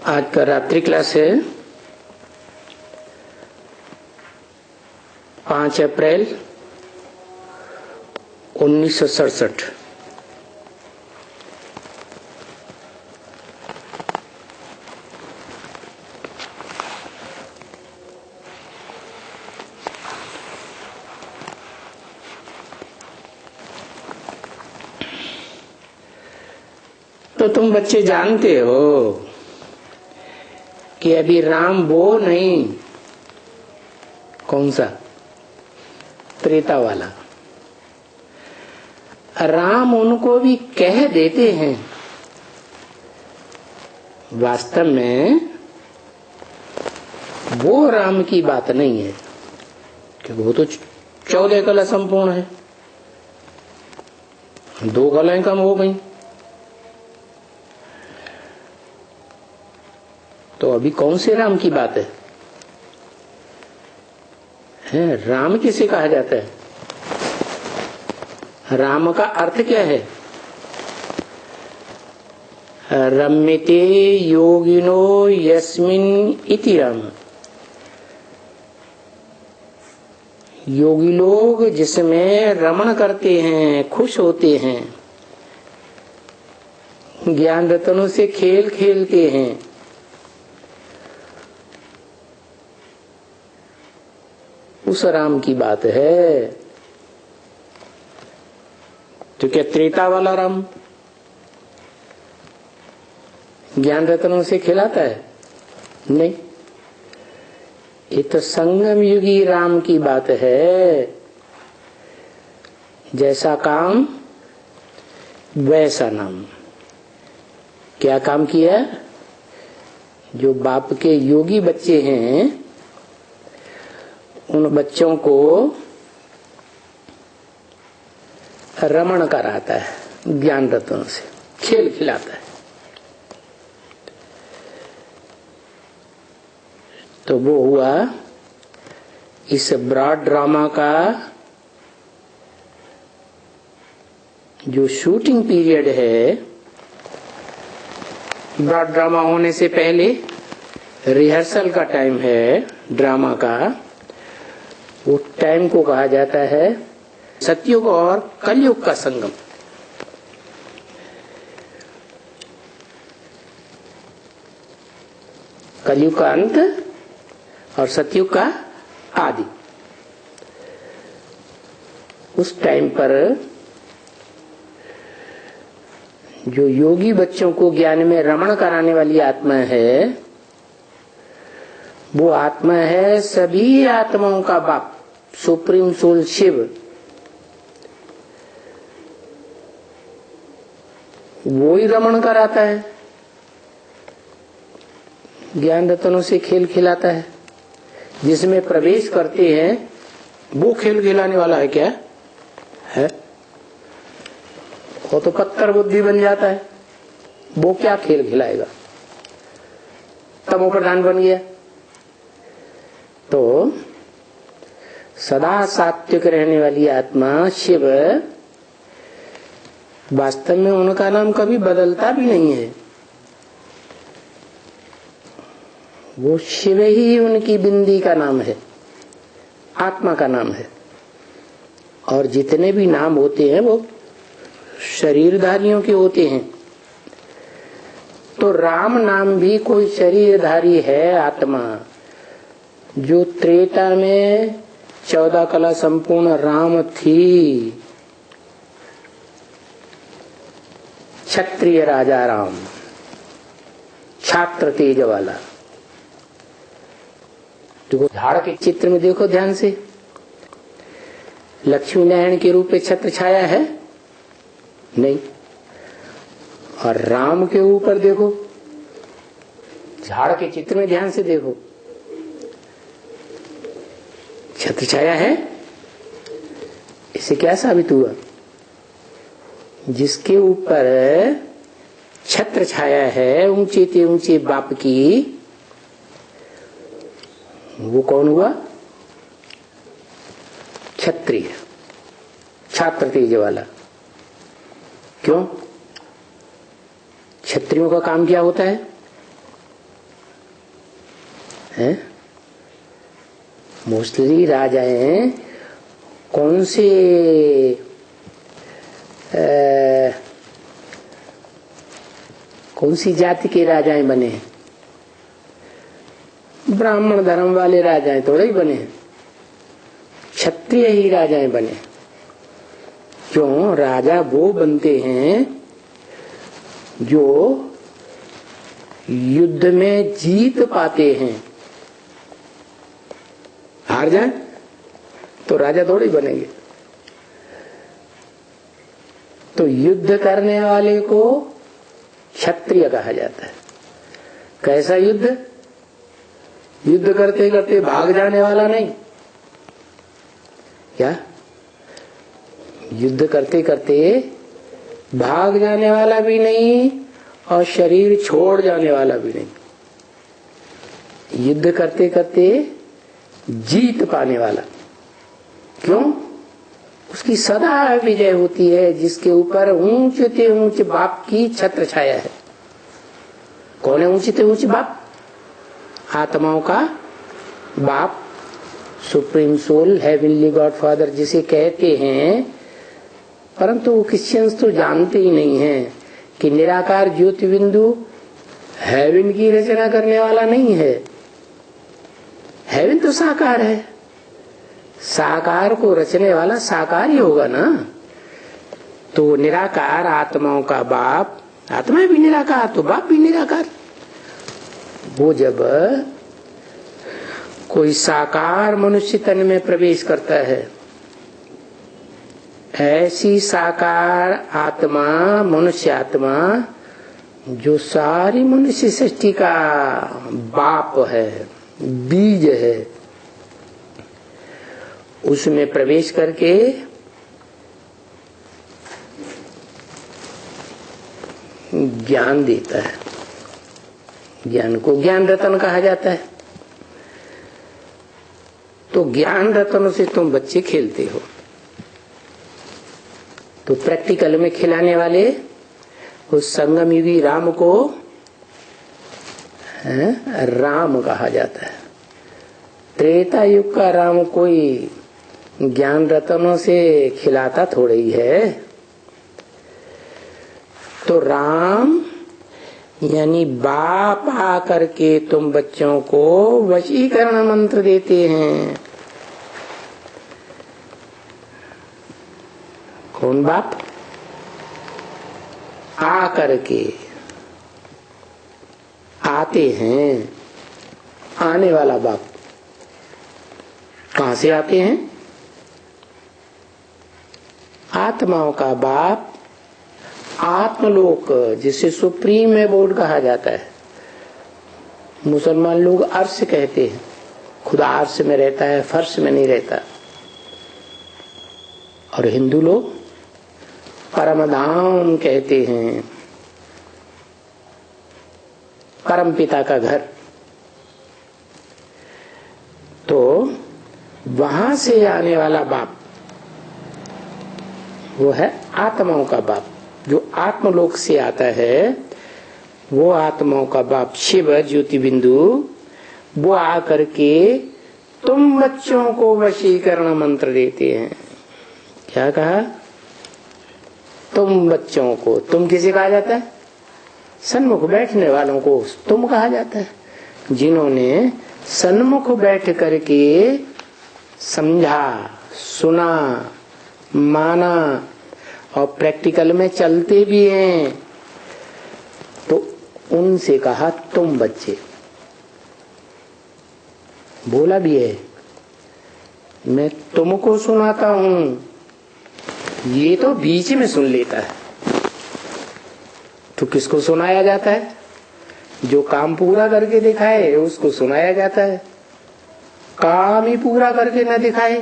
आज का रात्रि क्लास है 5 अप्रैल 1967। तो तुम बच्चे जानते हो कि अभी राम वो नहीं, कौन सा, त्रेता वाला राम उनको भी कह देते हैं। वास्तव में वो राम की बात नहीं है, क्योंकि वो तो 14 कला संपूर्ण है, 2 कलाएं कम हो गई। तो अभी कौन से राम की बात है? राम किसे कहा जाता है? राम का अर्थ क्या है? रम्यते योगिनो यस्मिन् इति राम। योगी लोग जिसमें रमण करते हैं, खुश होते हैं, ज्ञान रत्नों से खेल खेलते हैं, उस राम की बात है। तो क्या त्रेता वाला राम ज्ञान रत्नों से खिलाता है? नहीं, ये तो संगम युगी राम की बात है। जैसा काम वैसा नाम। क्या काम किया? जो बाप के योगी बच्चे हैं उन बच्चों को रमण कराता है, ज्ञान रत्नों से खेल खिलाता है। तो वो हुआ इस ब्रॉड ड्रामा का जो शूटिंग पीरियड है। ब्रॉड ड्रामा होने से पहले रिहर्सल का टाइम है ड्रामा का। वो टाइम को कहा जाता है सतयुग और कलयुग का संगम। कलयुग का अंत और सतयुग का आदि। उस टाइम पर जो योगी बच्चों को ज्ञान में रमण कराने वाली आत्मा है, वो आत्मा है सभी आत्माओं का बाप, सुप्रीम सोल शिव। वो ही रमण कराता है, ज्ञान रत्नों से खेल खिलाता है। जिसमें प्रवेश करते हैं वो खेल खिलाने वाला है क्या है? वो तो पत्थर बुद्धि बन जाता है, वो क्या खेल खिलाएगा? तमो प्रधान बन गया। तो सदा सात्विक रहने वाली आत्मा शिव, वास्तव में उनका नाम कभी बदलता भी नहीं है। वो शिव ही उनकी बिंदी का नाम है, आत्मा का नाम है। और जितने भी नाम होते हैं वो शरीरधारियों के होते हैं। तो राम नाम भी कोई शरीरधारी है, आत्मा। जो त्रेता में 14 कला संपूर्ण राम थी, क्षत्रिय राजा राम, छात्र तेज वाला। देखो झाड़ के चित्र में, देखो ध्यान से, लक्ष्मी नारायण के रूप में छत्र छाया है नहीं। और राम के ऊपर देखो, झाड़ के चित्र में ध्यान से देखो, छत्र छाया है। इससे क्या साबित हुआ? जिसके ऊपर छत्र छाया है ऊंचे से ऊंचे बाप की, वो कौन हुआ? क्षत्रिय, छात्र तेज वाला। क्यों? क्षत्रियों का काम क्या होता है? हैं? मोस्टली राजाएं कौन से कौन सी जाति के राजाएं बने हैं? ब्राह्मण धर्म वाले राजाएं थोड़े ही बने हैं, क्षत्रिय ही राजाएं बने। क्यों? राजा वो बनते हैं जो युद्ध में जीत पाते हैं। हार जाए तो राजा थोड़ी बनेंगे। तो युद्ध करने वाले को क्षत्रिय कहा जाता है। कैसा युद्ध? युद्ध करते करते भाग जाने वाला नहीं। क्या? युद्ध करते करते भाग जाने वाला भी नहीं और शरीर छोड़ जाने वाला भी नहीं। युद्ध करते करते जीत पाने वाला। क्यों? उसकी सदा विजय होती है, जिसके ऊपर ऊंचे से ऊंचे बाप की छत्र छाया है। कौन है ऊंचे से ऊंचे बाप? आत्माओं का बाप, supreme soul, heavenly God father जिसे कहते हैं। परंतु क्रिश्चियंस तो जानते ही नहीं हैं कि निराकार ज्योति बिंदु हेवन की रचना करने वाला नहीं है। हेवन तो साकार है, साकार को रचने वाला साकार ही होगा ना। तो निराकार आत्माओं का बाप, आत्मा भी निराकार तो बाप भी निराकार। वो जब कोई साकार मनुष्य तन में प्रवेश करता है, ऐसी साकार आत्मा, मनुष्य आत्मा जो सारी मनुष्य सृष्टि का बाप है, बीज है, उसमें प्रवेश करके ज्ञान देता है। ज्ञान को ज्ञान रतन कहा जाता है। तो ज्ञान रतन से तुम बच्चे खेलते हो, तो प्रैक्टिकल में खिलाने वाले उस संगम युगी राम को राम कहा जाता है। त्रेता युग का राम कोई ज्ञान रतनों से खिलाता थोड़ा ही है। तो राम यानी बाप आकर के तुम बच्चों को वशीकरण मंत्र देते हैं। कौन बाप? आकर के आते हैं, आने वाला बाप। कहां से आते हैं? आत्माओं का बाप, आत्मलोक जिसे सुप्रीम एबोर्ड कहा जाता है। मुसलमान लोग अर्श कहते हैं, खुदा अर्श में रहता है, फर्श में नहीं रहता। और हिंदू लोग परमधाम कहते हैं, परम पिता का घर। तो वहां से आने वाला बाप वो है आत्माओं का बाप। जो आत्मलोक से आता है वो आत्माओं का बाप शिव ज्योति बिंदु, वो आकर के तुम बच्चों को वशीकरण मंत्र देते हैं। क्या कहा? तुम बच्चों को। तुम किसे कहा जाता है? सन्मुख बैठने वालों को तुम कहा जाता है। जिन्होंने सन्मुख बैठ करके समझा, सुना, माना और प्रैक्टिकल में चलते भी हैं, तो उनसे कहा तुम बच्चे। बोला भी है, मैं तुमको सुनाता हूं, ये तो बीच में सुन लेता है। तो किसको सुनाया जाता है? जो काम पूरा करके दिखाए उसको सुनाया जाता है। काम ही पूरा करके न दिखाए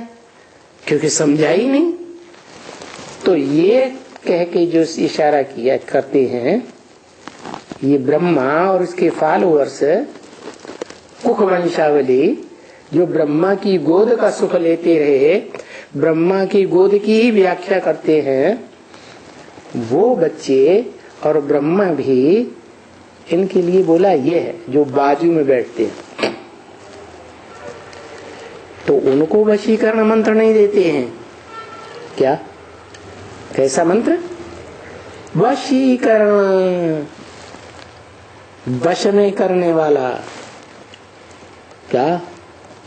क्योंकि समझा ही नहीं। तो ये कह के जो इशारा किया करते हैं, ये ब्रह्मा और उसके फॉलोअर्स कुख वंशावली जो ब्रह्मा की गोद का सुख लेते रहे, ब्रह्मा की गोद की ही व्याख्या करते हैं, वो बच्चे और ब्रह्मा भी इनके लिए बोला ये है जो बाजू में बैठते हैं। तो उनको वशीकरण मंत्र नहीं देते हैं क्या? कैसा मंत्र? वशीकरण, वश में करने वाला। क्या?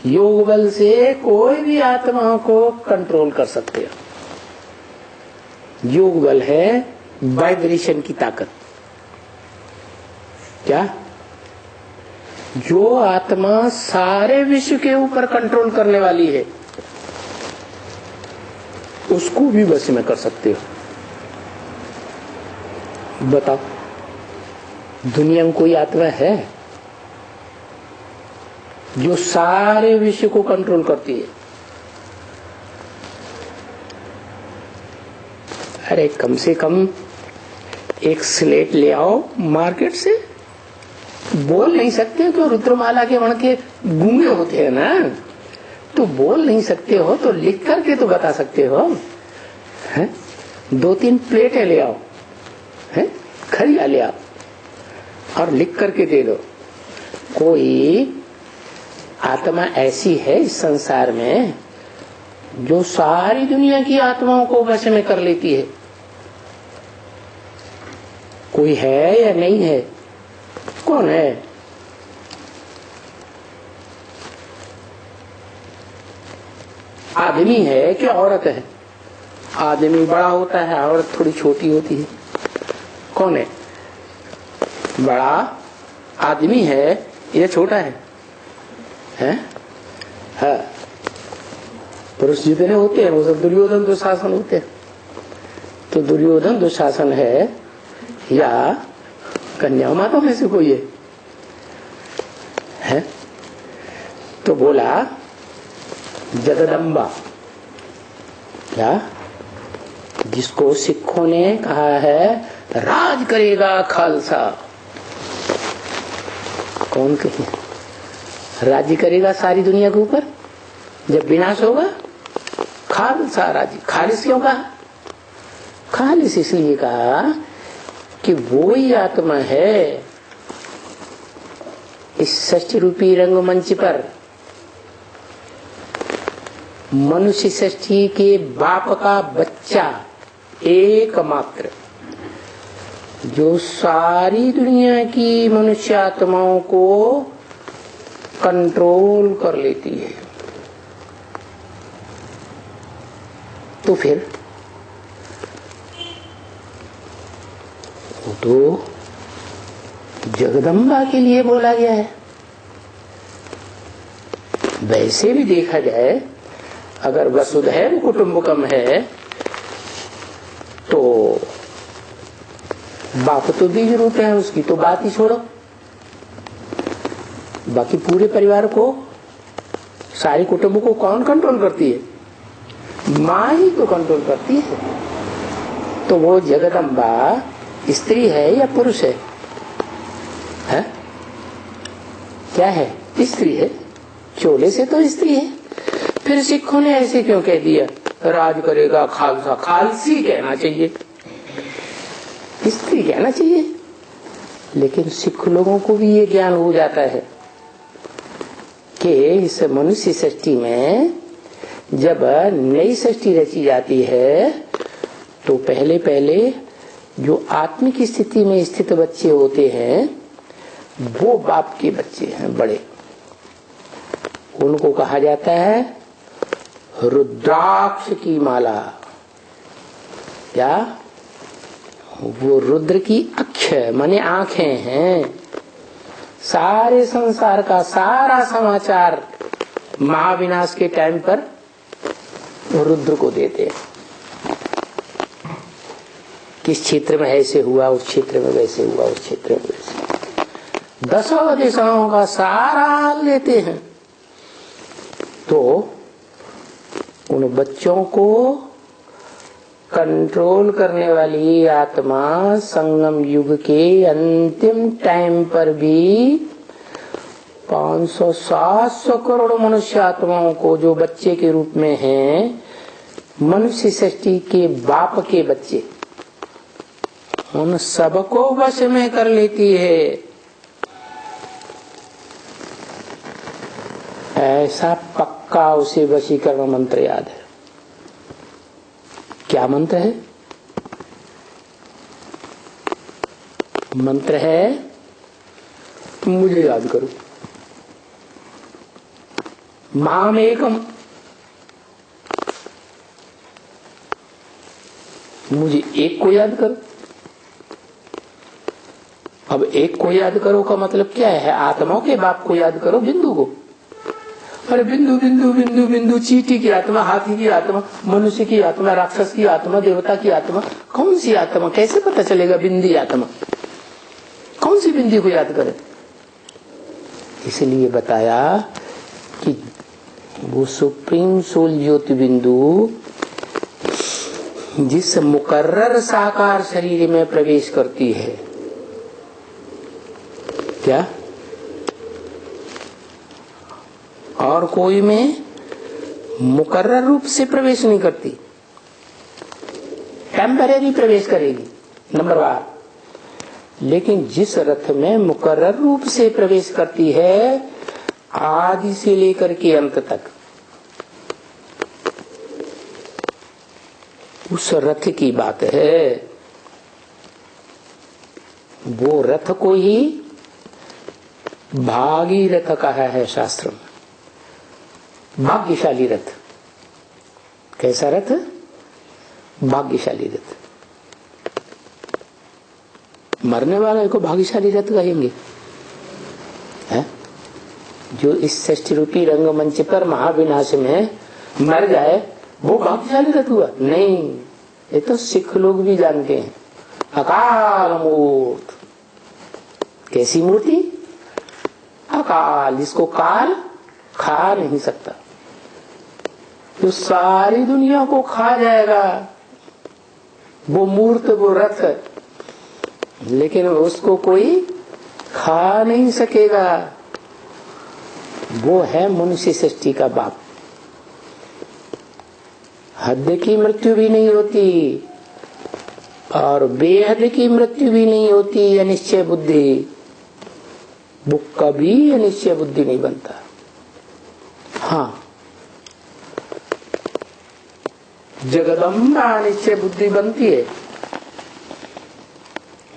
योग बल से कोई भी आत्मा को कंट्रोल कर सकते हो। योग बल है वाइब्रेशन की ताकत। क्या? जो आत्मा सारे विश्व के ऊपर कंट्रोल करने वाली है, उसको भी वश में कर सकते हो। बताओ, दुनिया में कोई आत्मा है जो सारे विश्व को कंट्रोल करती है? अरे कम से कम एक स्लेट ले आओ मार्केट से। बोल नहीं सकते तो रुद्रमाला के वण के गूंगे होते हैं ना, तो बोल नहीं सकते हो तो लिख करके तो बता सकते हो। है? 2-3 प्लेटें ले आओ, है? खरिया ले आओ और लिख करके दे दो। कोई आत्मा ऐसी है इस संसार में जो सारी दुनिया की आत्माओं को वश में कर लेती है? कोई है या नहीं है? कौन है? आदमी है कि औरत है? आदमी बड़ा होता है, औरत थोड़ी छोटी होती है। कौन है? बड़ा आदमी है या छोटा है? हाँ, पुरुष जितने होते हैं वो सब दुर्योधन दुशासन होते हैं। तो दुर्योधन दुशासन है या कन्या माता में से कोई है? तो बोला जगदम्बा। क्या? जिसको सिखों ने कहा है राज करेगा खालसा। कौन कहे? राज्य करेगा सारी दुनिया के ऊपर जब विनाश होगा। खालसा राज्य। खालिस क्यों कहा? खालिस इसलिए कहा कि वो ही आत्मा है इस षष्ठी रूपी रंगमंच पर मनुष्य षष्ठी के बाप का बच्चा एकमात्र, जो सारी दुनिया की मनुष्य आत्माओं को कंट्रोल कर लेती है। तो फिर वो तो जगदम्बा के लिए बोला गया है। वैसे भी देखा जाए, अगर वसुधैव कुटुंबकम है तो बाप तो बीज रूप है, उसकी तो बात ही छोड़ो। बाकी पूरे परिवार को, सारे कुटुंब को कौन कंट्रोल करती है? माँ ही तो कंट्रोल करती है। तो वो जगदम्बा स्त्री है या पुरुष है? है? क्या है? स्त्री है। चोले से तो स्त्री है। फिर सिखों ने ऐसे क्यों कह दिया राज करेगा खालसा? खालसी कहना चाहिए, स्त्री कहना चाहिए। लेकिन सिख लोगों को भी ये ज्ञान हो जाता है कि इस मनुष्य सृष्टि में जब नई सृष्टि रची जाती है तो पहले पहले जो आत्मिक स्थिति में स्थित बच्चे होते हैं वो बाप के बच्चे हैं बड़े। उनको कहा जाता है रुद्राक्ष की माला। क्या? वो रुद्र की अक्ष माने आंखें हैं। सारे संसार का सारा समाचार महाविनाश के टाइम पर रुद्र को देते हैं। किस क्षेत्र में ऐसे हुआ, उस क्षेत्र में वैसे हुआ, उस क्षेत्र में वैसे, 10 दिशाओं का सारा हाल लेते हैं। तो उन बच्चों को कंट्रोल करने वाली आत्मा संगम युग के अंतिम टाइम पर भी 500-700 करोड़ मनुष्य आत्माओं को, जो बच्चे के रूप में हैं, मनुष्य सृष्टि के बाप के बच्चे, उन सबको वश में कर लेती है। ऐसा पक्का पक्का उसे वशीकरण मंत्र याद है। क्या मंत्र है? मंत्र है मुझे याद करो, मामेकम, मुझे एक को याद करो। अब एक को याद करो का मतलब क्या है? आत्माओं के बाप को याद करो, बिंदु को। अरे बिंदु बिंदु बिंदु बिंदु, चींटी की आत्मा, हाथी की आत्मा, मनुष्य की आत्मा, राक्षस की आत्मा, देवता की आत्मा, कौन सी आत्मा? कैसे पता चलेगा बिंदी आत्मा? कौन सी बिंदी को याद करें? इसलिए बताया कि वो सुप्रीम सोल ज्योति बिंदु जिस मुकर्रर साकार शरीर में प्रवेश करती है, क्या और कोई में मुकर्रर रूप से प्रवेश नहीं करती, टेम्परेरी प्रवेश करेगी, नंबर 1। लेकिन जिस रथ में मुकर्रर रूप से प्रवेश करती है, आदि से लेकर के अंत तक, उस रथ की बात है। वो रथ को ही भागीरथ कहा है शास्त्र में, भाग्यशाली रथ। कैसा रथ? भाग्यशाली रथ। मरने वाले को भाग्यशाली रथ कहेंगे है? जो इस षष्ठी रूपी रंगमंच पर महाविनाश में मर जाए वो भाग्यशाली रथ हुआ? नहीं, ये तो सिख लोग भी जानते हैं। अकाल मूर्त, कैसी मूर्ति? अकाल, जिसको काल खा नहीं सकता, जो सारी दुनिया को खा जाएगा, वो मूर्त, वो रथ, लेकिन उसको कोई खा नहीं सकेगा। वो है मनुष्य सृष्टि का बाप। हद की मृत्यु भी नहीं होती और बेहद की मृत्यु भी नहीं होती। अनिश्चय बुद्धि, वो कभी अनिश्चय बुद्धि नहीं बनता। हाँ, जगदम्बा अनिश्चय बुद्धि बनती है,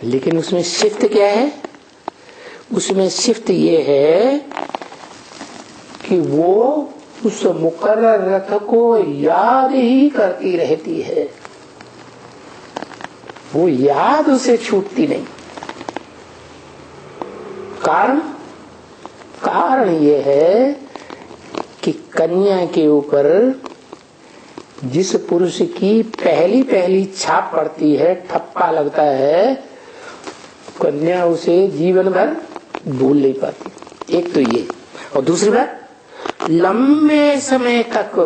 लेकिन उसमें शिफ्ट क्या है? उसमें शिफ्ट ये है कि वो उस मुकर्रर रथ को याद ही करती रहती है, वो याद उसे छूटती नहीं। कारण ये है कि कन्या के ऊपर जिस पुरुष की पहली पहली छाप पड़ती है, ठप्पा लगता है, कन्या उसे जीवन भर भूल नहीं पाती। एक तो ये, और दूसरी बात, लंबे समय तक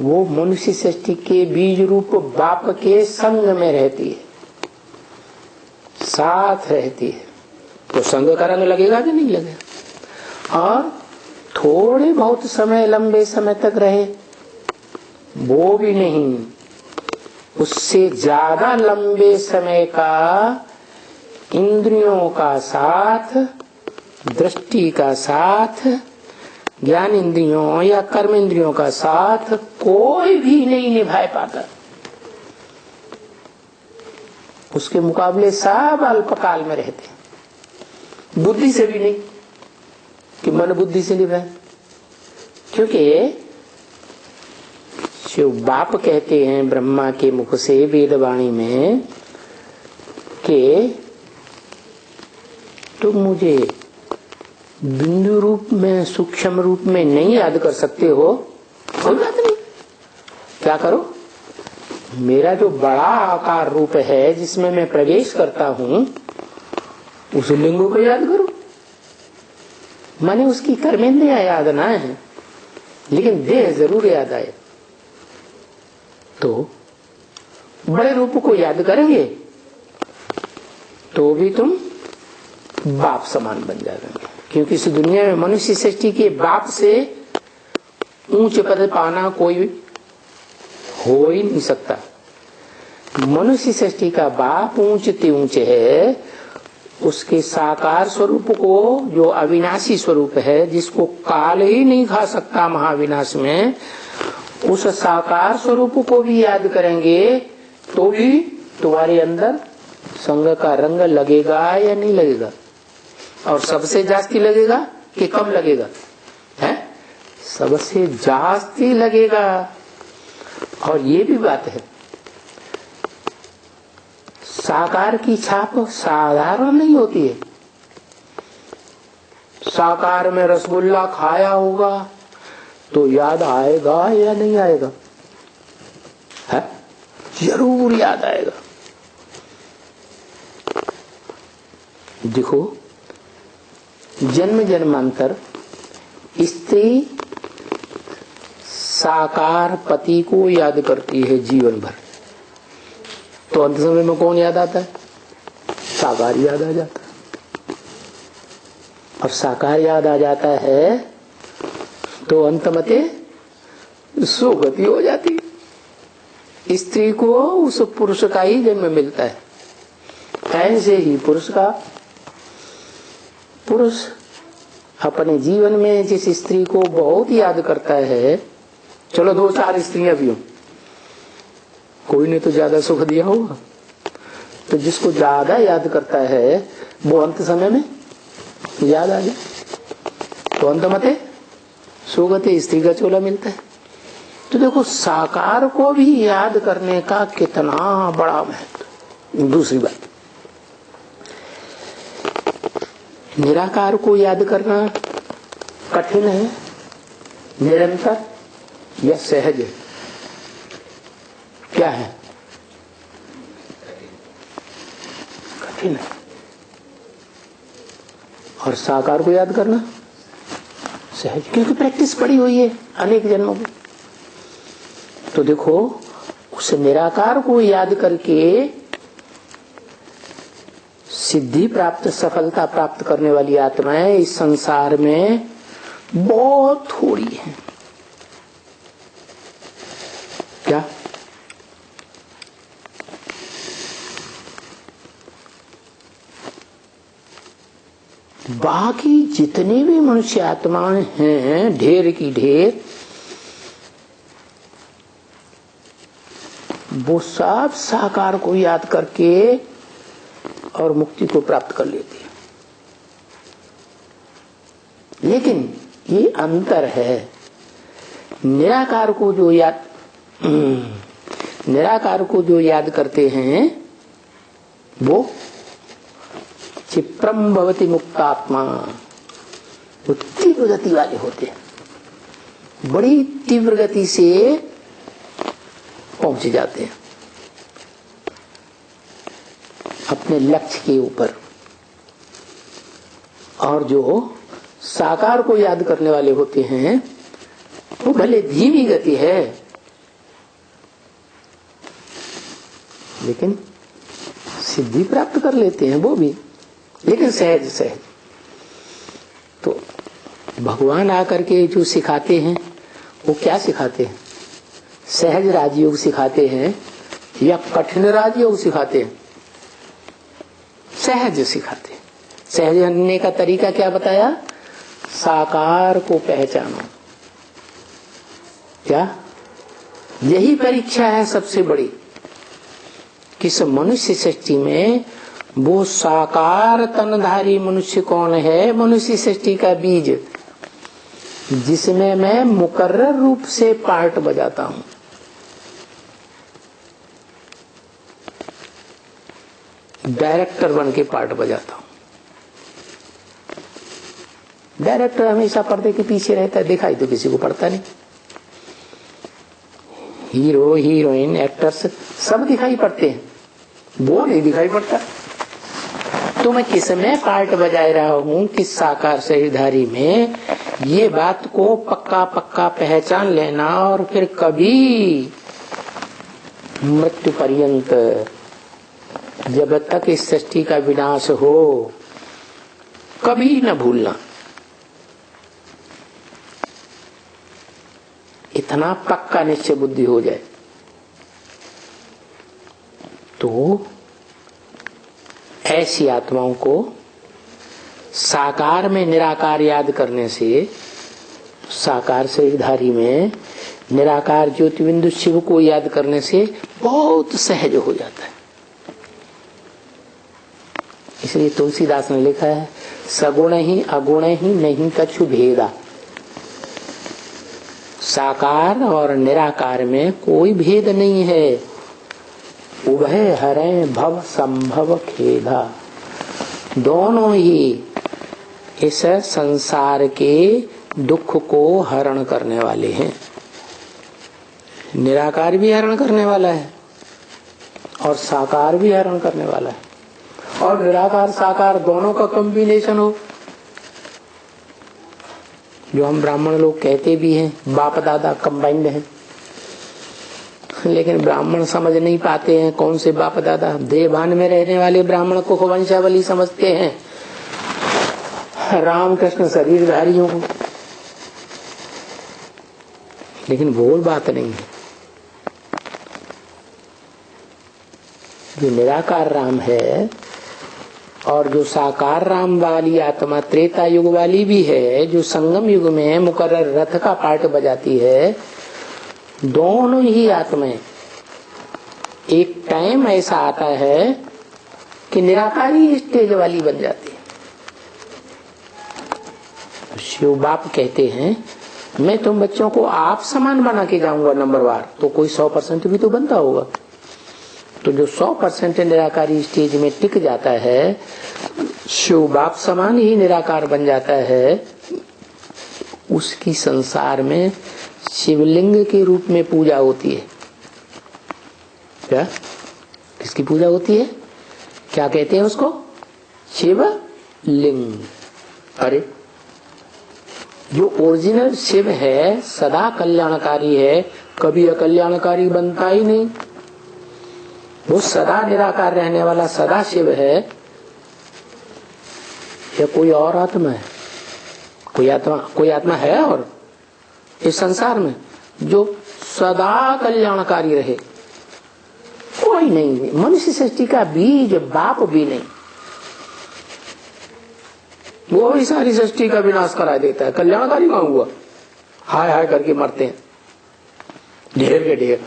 वो मनुष्य सृष्टि के बीज रूप बाप के संग में रहती है, साथ रहती है। तो संग का रंग लगेगा कि नहीं लगेगा? और थोड़े बहुत समय, लंबे समय तक रहे वो भी नहीं, उससे ज्यादा लंबे समय का इंद्रियों का साथ, दृष्टि का साथ, ज्ञान इंद्रियों या कर्म इंद्रियों का साथ कोई भी नहीं निभा पाता। उसके मुकाबले सब अल्पकाल में रहते हैं। बुद्धि से भी नहीं कि मन बुद्धि से निभाए, क्योंकि शिव बाप कहते हैं ब्रह्मा के मुख से वेदवाणी में कि तुम मुझे बिंदु रूप में, सूक्ष्म रूप में नहीं याद कर सकते हो, कोई बात नहीं, क्या करो, मेरा जो बड़ा आकार रूप है जिसमें मैं प्रवेश करता हूं, उस लिंगों को याद करो। माने उसकी कर्मेंद्रियां याद ना है, लेकिन देह जरूर याद आए। तो बड़े रूप को याद करेंगे तो भी तुम बाप समान बन जाएंगे, क्योंकि इस दुनिया में मनुष्य सृष्टि के बाप से ऊंच पद पाना कोई हो ही नहीं सकता। मनुष्य सृष्टि का बाप ऊंच ते ऊंच है, उसके साकार स्वरूप को, जो अविनाशी स्वरूप है, जिसको काल ही नहीं खा सकता महाविनाश में, उस साकार स्वरूप को भी याद करेंगे तो भी तुम्हारे अंदर संग का रंग लगेगा या नहीं लगेगा? और सबसे जास्ती लगेगा कि कम लगेगा? है, सबसे जास्ती लगेगा। और ये भी बात है, साकार की छाप साधारण नहीं होती है। साकार में रसगुल्ला खाया होगा तो याद आएगा या नहीं आएगा? है, जरूर याद आएगा। देखो, जन्म जन्मांतर स्त्री साकार पति को याद करती है जीवन भर, तो अंत समय में कौन याद आता है? साकार याद आ जाता है। और साकार याद आ जाता है तो अंतमते सुगति हो जाती है। स्त्री को उस पुरुष का ही जन्म मिलता है। ऐसे ही पुरुष अपने जीवन में जिस स्त्री को बहुत याद करता है, चलो 2-4 स्त्रियां भी हो, कोई ने तो ज्यादा सुख दिया होगा, तो जिसको ज्यादा याद करता है वो अंत समय में याद आ जाए तो अंतमते सुगति स्त्री का चोला मिलता है। तो देखो, साकार को भी याद करने का कितना बड़ा महत्व। दूसरी बात, निराकार को याद करना कठिन है, निरंतर या सहज है? क्या है? कठिन है। और साकार को याद करना सहज, क्योंकि प्रैक्टिस पड़ी हुई है अनेक जन्मों में। तो देखो, उस निराकार को याद करके सिद्धि प्राप्त, सफलता प्राप्त करने वाली आत्माएं इस संसार में बहुत थोड़ी है। क्या? बाकी जितनी भी मनुष्य आत्माएं हैं, ढेर की ढेर, वो सब साकार को याद करके और मुक्ति को प्राप्त कर लेती है। लेकिन ये अंतर है, निराकार को जो याद करते हैं वो क्षिप्रम भवति मुक्तात्मा, वो तीव्र गति वाले होते हैं, बड़ी तीव्र गति से पहुंच जाते हैं अपने लक्ष्य के ऊपर। और जो साकार को याद करने वाले होते हैं वो भले धीमी गति है लेकिन सिद्धि प्राप्त कर लेते हैं वो भी, लेकिन सहज सहज। तो भगवान आकर के जो सिखाते हैं वो क्या सिखाते हैं? सहज राजयोग सिखाते हैं या कठिन राजयोग सिखाते हैं? सहज सिखाते हैं। सहज बनने का तरीका क्या बताया? साकार को पहचानो। क्या? यही परीक्षा है सबसे बड़ी, किस मनुष्य सृष्टि में वो साकार तनधारी मनुष्य कौन है? मनुष्य सृष्टि का बीज, जिसमें मैं मुकर्रर रूप से पार्ट बजाता हूं। डायरेक्टर बन के पार्ट बजाता हूं। डायरेक्टर हमेशा पर्दे के पीछे रहता है, दिखाई तो किसी को पड़ता नहीं। हीरो, हीरोइन, एक्टर्स सब दिखाई पड़ते हैं, वो नहीं दिखाई पड़ता। तो मैं किस में पार्ट बजा रहा हूं, किस साकार शरीरधारी में, ये बात को पक्का पक्का पहचान लेना। और फिर कभी मृत्यु पर्यंत, जब तक इस सृष्टि का विनाश हो, कभी न भूलना। इतना पक्का निश्चय बुद्धि हो जाए तो ऐसी आत्माओं को साकार में निराकार याद करने से, साकार शरीरधारी में निराकार ज्योति बिंदु शिव को याद करने से बहुत सहज हो जाता है। इसलिए तुलसीदास ने लिखा है, सगुण ही अगुण ही नहीं कछु भेदा। साकार और निराकार में कोई भेद नहीं है। उभय हरे भव संभव खेदा। दोनों ही इस संसार के दुख को हरण करने वाले हैं। निराकार भी हरण करने वाला है और साकार भी हरण करने वाला है। और निराकार साकार दोनों का कॉम्बिनेशन हो, जो हम ब्राह्मण लोग कहते भी हैं, बाप दादा कंबाइंड है। लेकिन ब्राह्मण समझ नहीं पाते हैं कौन से बाप दादा। देवभान में रहने वाले ब्राह्मण को वंशावली समझते हैं, रामकृष्ण शरीरधारियों को, लेकिन वो बात नहीं है। जो निराकार राम है और जो साकार राम वाली आत्मा त्रेता युग वाली भी है, जो संगम युग में मुकर्रर रथ का पार्ट बजाती है, दोनों ही आत्माएं एक टाइम ऐसा आता है कि निराकारी स्टेज वाली बन जाती है। शिव बाप कहते हैं, मैं तुम बच्चों को आप समान बना के जाऊंगा नंबरवार, तो कोई 100% भी तो बनता होगा। तो जो 100% निराकारी स्टेज में टिक जाता है, शिव बाप समान ही निराकार बन जाता है, उसकी संसार में शिवलिंग के रूप में पूजा होती है। क्या? किसकी पूजा होती है? क्या कहते हैं उसको? शिवलिंग। अरे जो ओरिजिनल शिव है सदा कल्याणकारी है, कभी अकल्याणकारी बनता ही नहीं। वो सदा निराकार रहने वाला सदा शिव है, या कोई और आत्मा है? कोई आत्मा है और इस संसार में जो सदा कल्याणकारी रहे? कोई नहीं। मनुष्य सृष्टि का बीज बाप भी नहीं, वो ही सारी सृष्टि का विनाश करा देता है। कल्याणकारी कहाँ हुआ? हाय हाय करके मरते हैं ढेर के ढेर,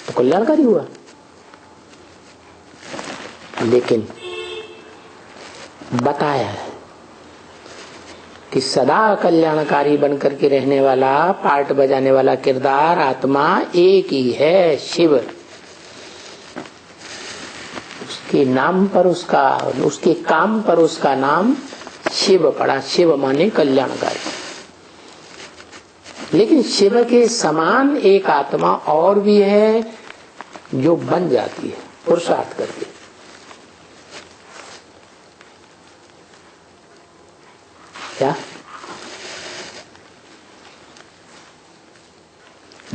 तो कल्याणकारी हुआ। लेकिन बताया है कि सदा कल्याणकारी बनकर के रहने वाला, पार्ट बजाने वाला किरदार आत्मा एक ही है, शिव। उसके नाम पर उसके काम पर उसका नाम शिव पड़ा। शिव माने कल्याणकारी। लेकिन शिव के समान एक आत्मा और भी है जो बन जाती है पुरुषार्थ करके। क्या?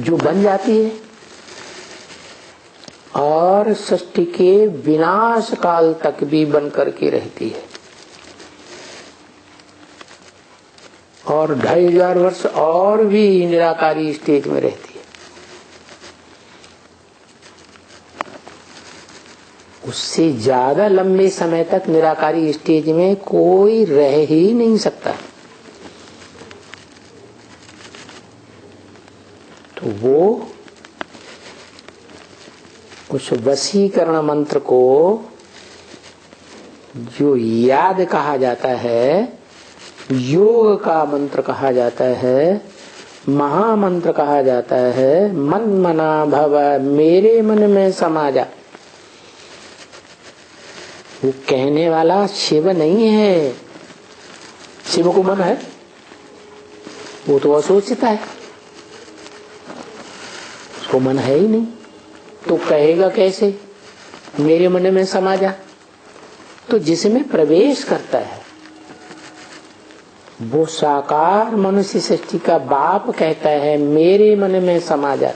जो बन जाती है और सृष्टि के विनाश काल तक भी बन करके रहती है, और 2500 वर्ष और भी निराकारी स्टेज में रहती है। उससे ज्यादा लंबे समय तक निराकारी स्टेज में कोई रह ही नहीं सकता। तो वो उस वशीकरण मंत्र को जो याद कहा जाता है, योग का मंत्र कहा जाता है, महामंत्र कहा जाता है, मन मना भव, मेरे मन में समा जा। वो कहने वाला शिव नहीं है। शिव को मन है? वो तो असोचता है, उसको मन है ही नहीं, तो कहेगा कैसे मेरे मन में समा जा? तो जिसमें प्रवेश करता है वो साकार मनुष्य सृष्टि का बाप कहता है मेरे मन में समा जा।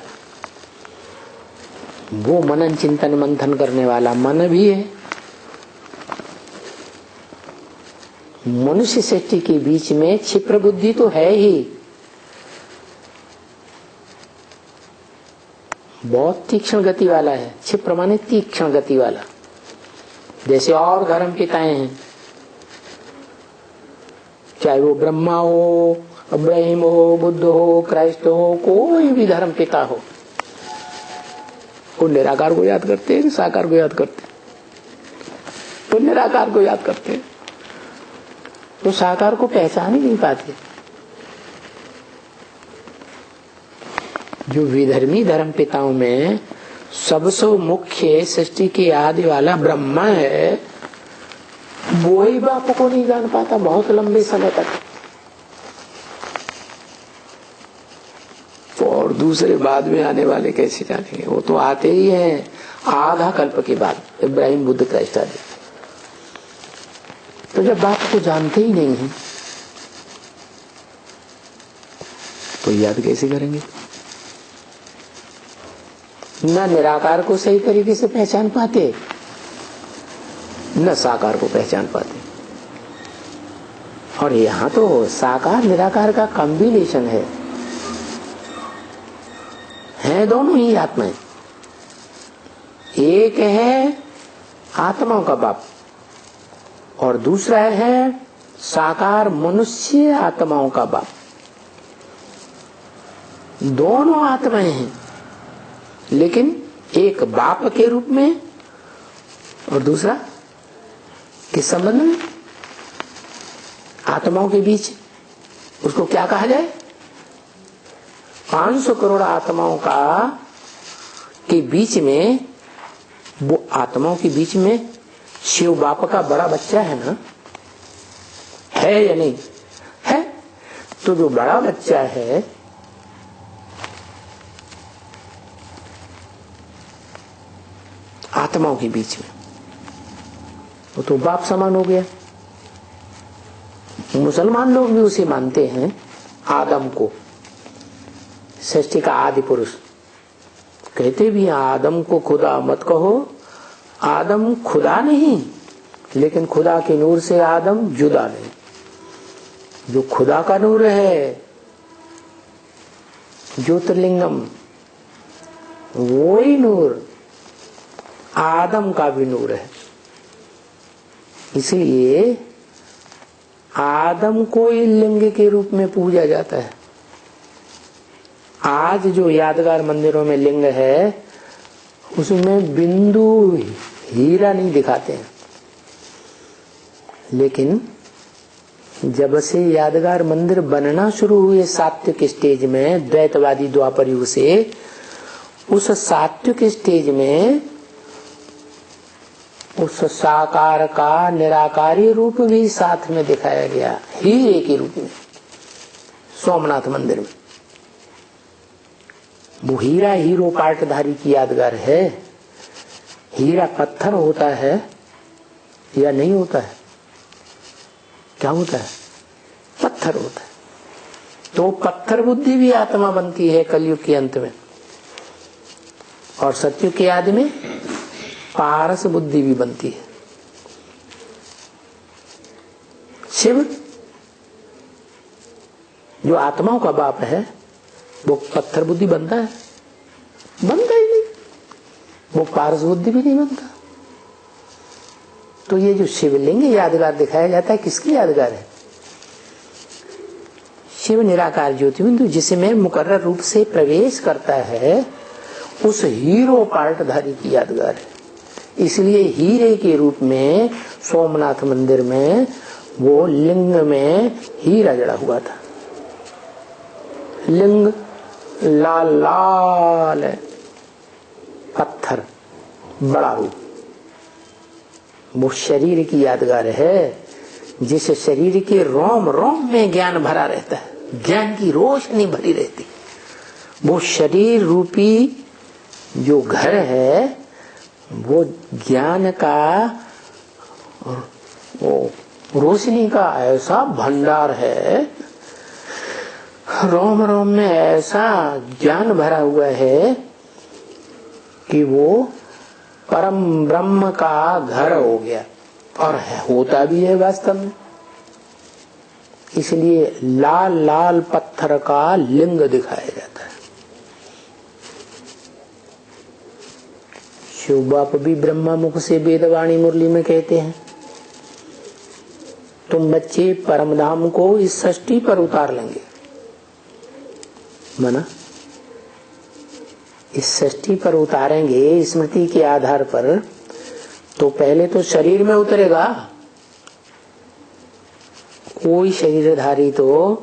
वो मनन चिंतन मंथन करने वाला मन भी है। मनुष्य सृष्टि के बीच में क्षिप्र बुद्धि तो है ही, बहुत तीक्ष्ण गति वाला है। क्षिप्र माने तीक्ष्ण गति वाला। जैसे और धर्म पिताएं हैं, चाहे वो ब्रह्मा हो, इब्राहिम हो, बुद्ध हो, क्राइस्ट हो, कोई भी धर्म पिता हो, वो निराकार को याद करते हैं, साकार को याद करते हैं? तो निराकार को याद करते हैं, तो साकार को पहचान ही नहीं पाते। जो विधर्मी धर्म पिताओं में सबसे मुख्य सृष्टि के आदि वाला ब्रह्मा है, वो ही बाप को नहीं जान पाता बहुत लंबे समय तक। और दूसरे बाद में आने वाले कैसे जानेंगे? वो तो आते ही हैं आधा कल्प के बाद, इब्राहिम, बुद्ध, क्राइस्ट आदि। तो जब बाप को जानते ही नहीं है तो याद कैसे करेंगे? न निराकार को सही तरीके से पहचान पाते, न साकार को पहचान पाते। और यहाँ तो साकार निराकार का कॉम्बिनेशन है दोनों ही आत्माएं। एक है आत्माओं का बाप और दूसरा है साकार मनुष्य आत्माओं का बाप। दोनों आत्माएं हैं, लेकिन एक बाप के रूप में और दूसरा किस संबंध में? आत्माओं के बीच। उसको क्या कहा जाए? 500 करोड़ आत्माओं का के बीच में, वो आत्माओं के बीच में शिव बाप का बड़ा बच्चा है ना, है या नहीं है? तो जो बड़ा बच्चा है आत्माओं के बीच में, वो तो बाप समान हो गया। मुसलमान लोग भी उसे मानते हैं, आदम को सृष्टि का आदि पुरुष। कहते भी आदम को खुदा मत कहो, आदम खुदा नहीं, लेकिन खुदा के नूर से आदम जुदा नहीं। जो खुदा का नूर है, ज्योतिर्लिंगम, वो ही नूर आदम का भी नूर है। इसलिए आदम को ही लिंग के रूप में पूजा जाता है। आज जो यादगार मंदिरों में लिंग है, उसमें बिंदु हीरा नहीं दिखाते हैं, लेकिन जब से यादगार मंदिर बनना शुरू हुए सात्विक स्टेज में, द्वैतवादी द्वापर युग से, उस सात्विक स्टेज में उस साकार का निराकारी रूप भी साथ में दिखाया गया, हीरे के रूप में। सोमनाथ मंदिर में वो हीरा हीरो पाटधारी की यादगार है। हीरा पत्थर होता है या नहीं होता है? क्या होता है? पत्थर होता है। तो पत्थर बुद्धि भी आत्मा बनती है कलयुग के अंत में, और सत्युग के आदि में पारस बुद्धि भी बनती है। शिव जो आत्माओं का बाप है, वो पत्थर बुद्धि बनता है? बनता ही नहीं। वो पारस बुद्धि भी नहीं बनता। तो ये जो शिवलिंग यादगार दिखाया जाता है, किसकी यादगार है? शिव निराकार ज्योति बिंदु जिसमें मुकर्रर रूप से प्रवेश करता है, उस हीरो पार्टधारी की यादगार है। इसलिए हीरे के रूप में सोमनाथ मंदिर में वो लिंग में हीरा जड़ा हुआ था। लिंग लाल लाल है, पत्थर बड़ा रूप। वो शरीर की यादगार है, जिस शरीर के रोम रोम में ज्ञान भरा रहता है, ज्ञान की रोशनी भरी रहती। वो शरीर रूपी जो घर है, वो ज्ञान का, वो रोशनी का ऐसा भंडार है, रोम रोम में ऐसा ज्ञान भरा हुआ है कि वो परम ब्रह्म का घर हो गया, और होता भी है वास्तव में। इसलिए लाल लाल पत्थर का लिंग दिखाया जाता है। शिव बाप भी ब्रह्मा मुख से वेदवाणी मुरली में कहते हैं, तुम बच्चे परम धाम को इस सृष्टि पर उतार लेंगे। माना इस सृष्टि पर उतारेंगे स्मृति के आधार पर, तो पहले तो शरीर में उतरेगा। कोई शरीरधारी तो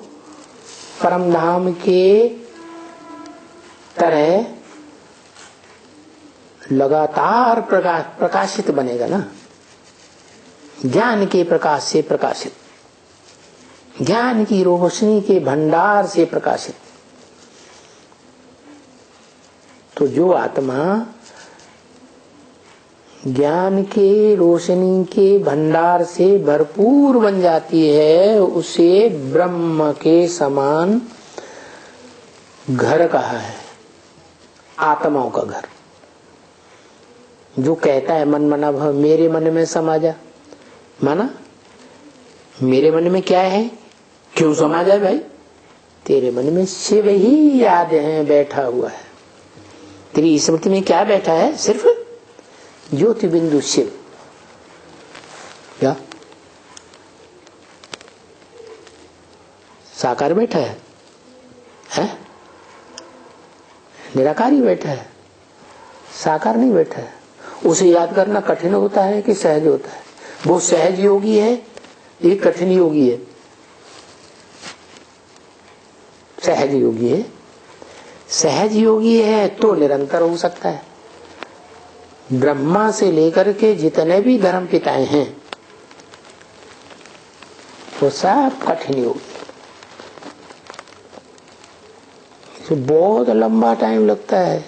परम धाम के तरह लगातार प्रकाशित बनेगा ना, ज्ञान के प्रकाश से प्रकाशित, ज्ञान की रोशनी के भंडार से प्रकाशित। तो जो आत्मा ज्ञान के रोशनी के भंडार से भरपूर बन जाती है, उसे ब्रह्म के समान घर कहा है, आत्माओं का घर। जो कहता है मन मना भव, मेरे मन में समा जा, माना मेरे मन में क्या है, क्यों समा जाए भाई? तेरे मन में शिव ही याद है, बैठा हुआ है। तेरी स्मृति में क्या बैठा है? सिर्फ ज्योति बिंदु शिव। क्या साकार बैठा है? निराकार ही बैठा है, साकार नहीं बैठा है। उसे याद करना कठिन होता है कि सहज होता है? वो सहज योगी है, ये कठिन योगी है। सहज योगी है। सहज योगी है तो निरंतर हो सकता है। ब्रह्मा से लेकर के जितने भी धर्म पिताएं हैं वो सब कठिन योगी। इसे बहुत लंबा टाइम लगता है।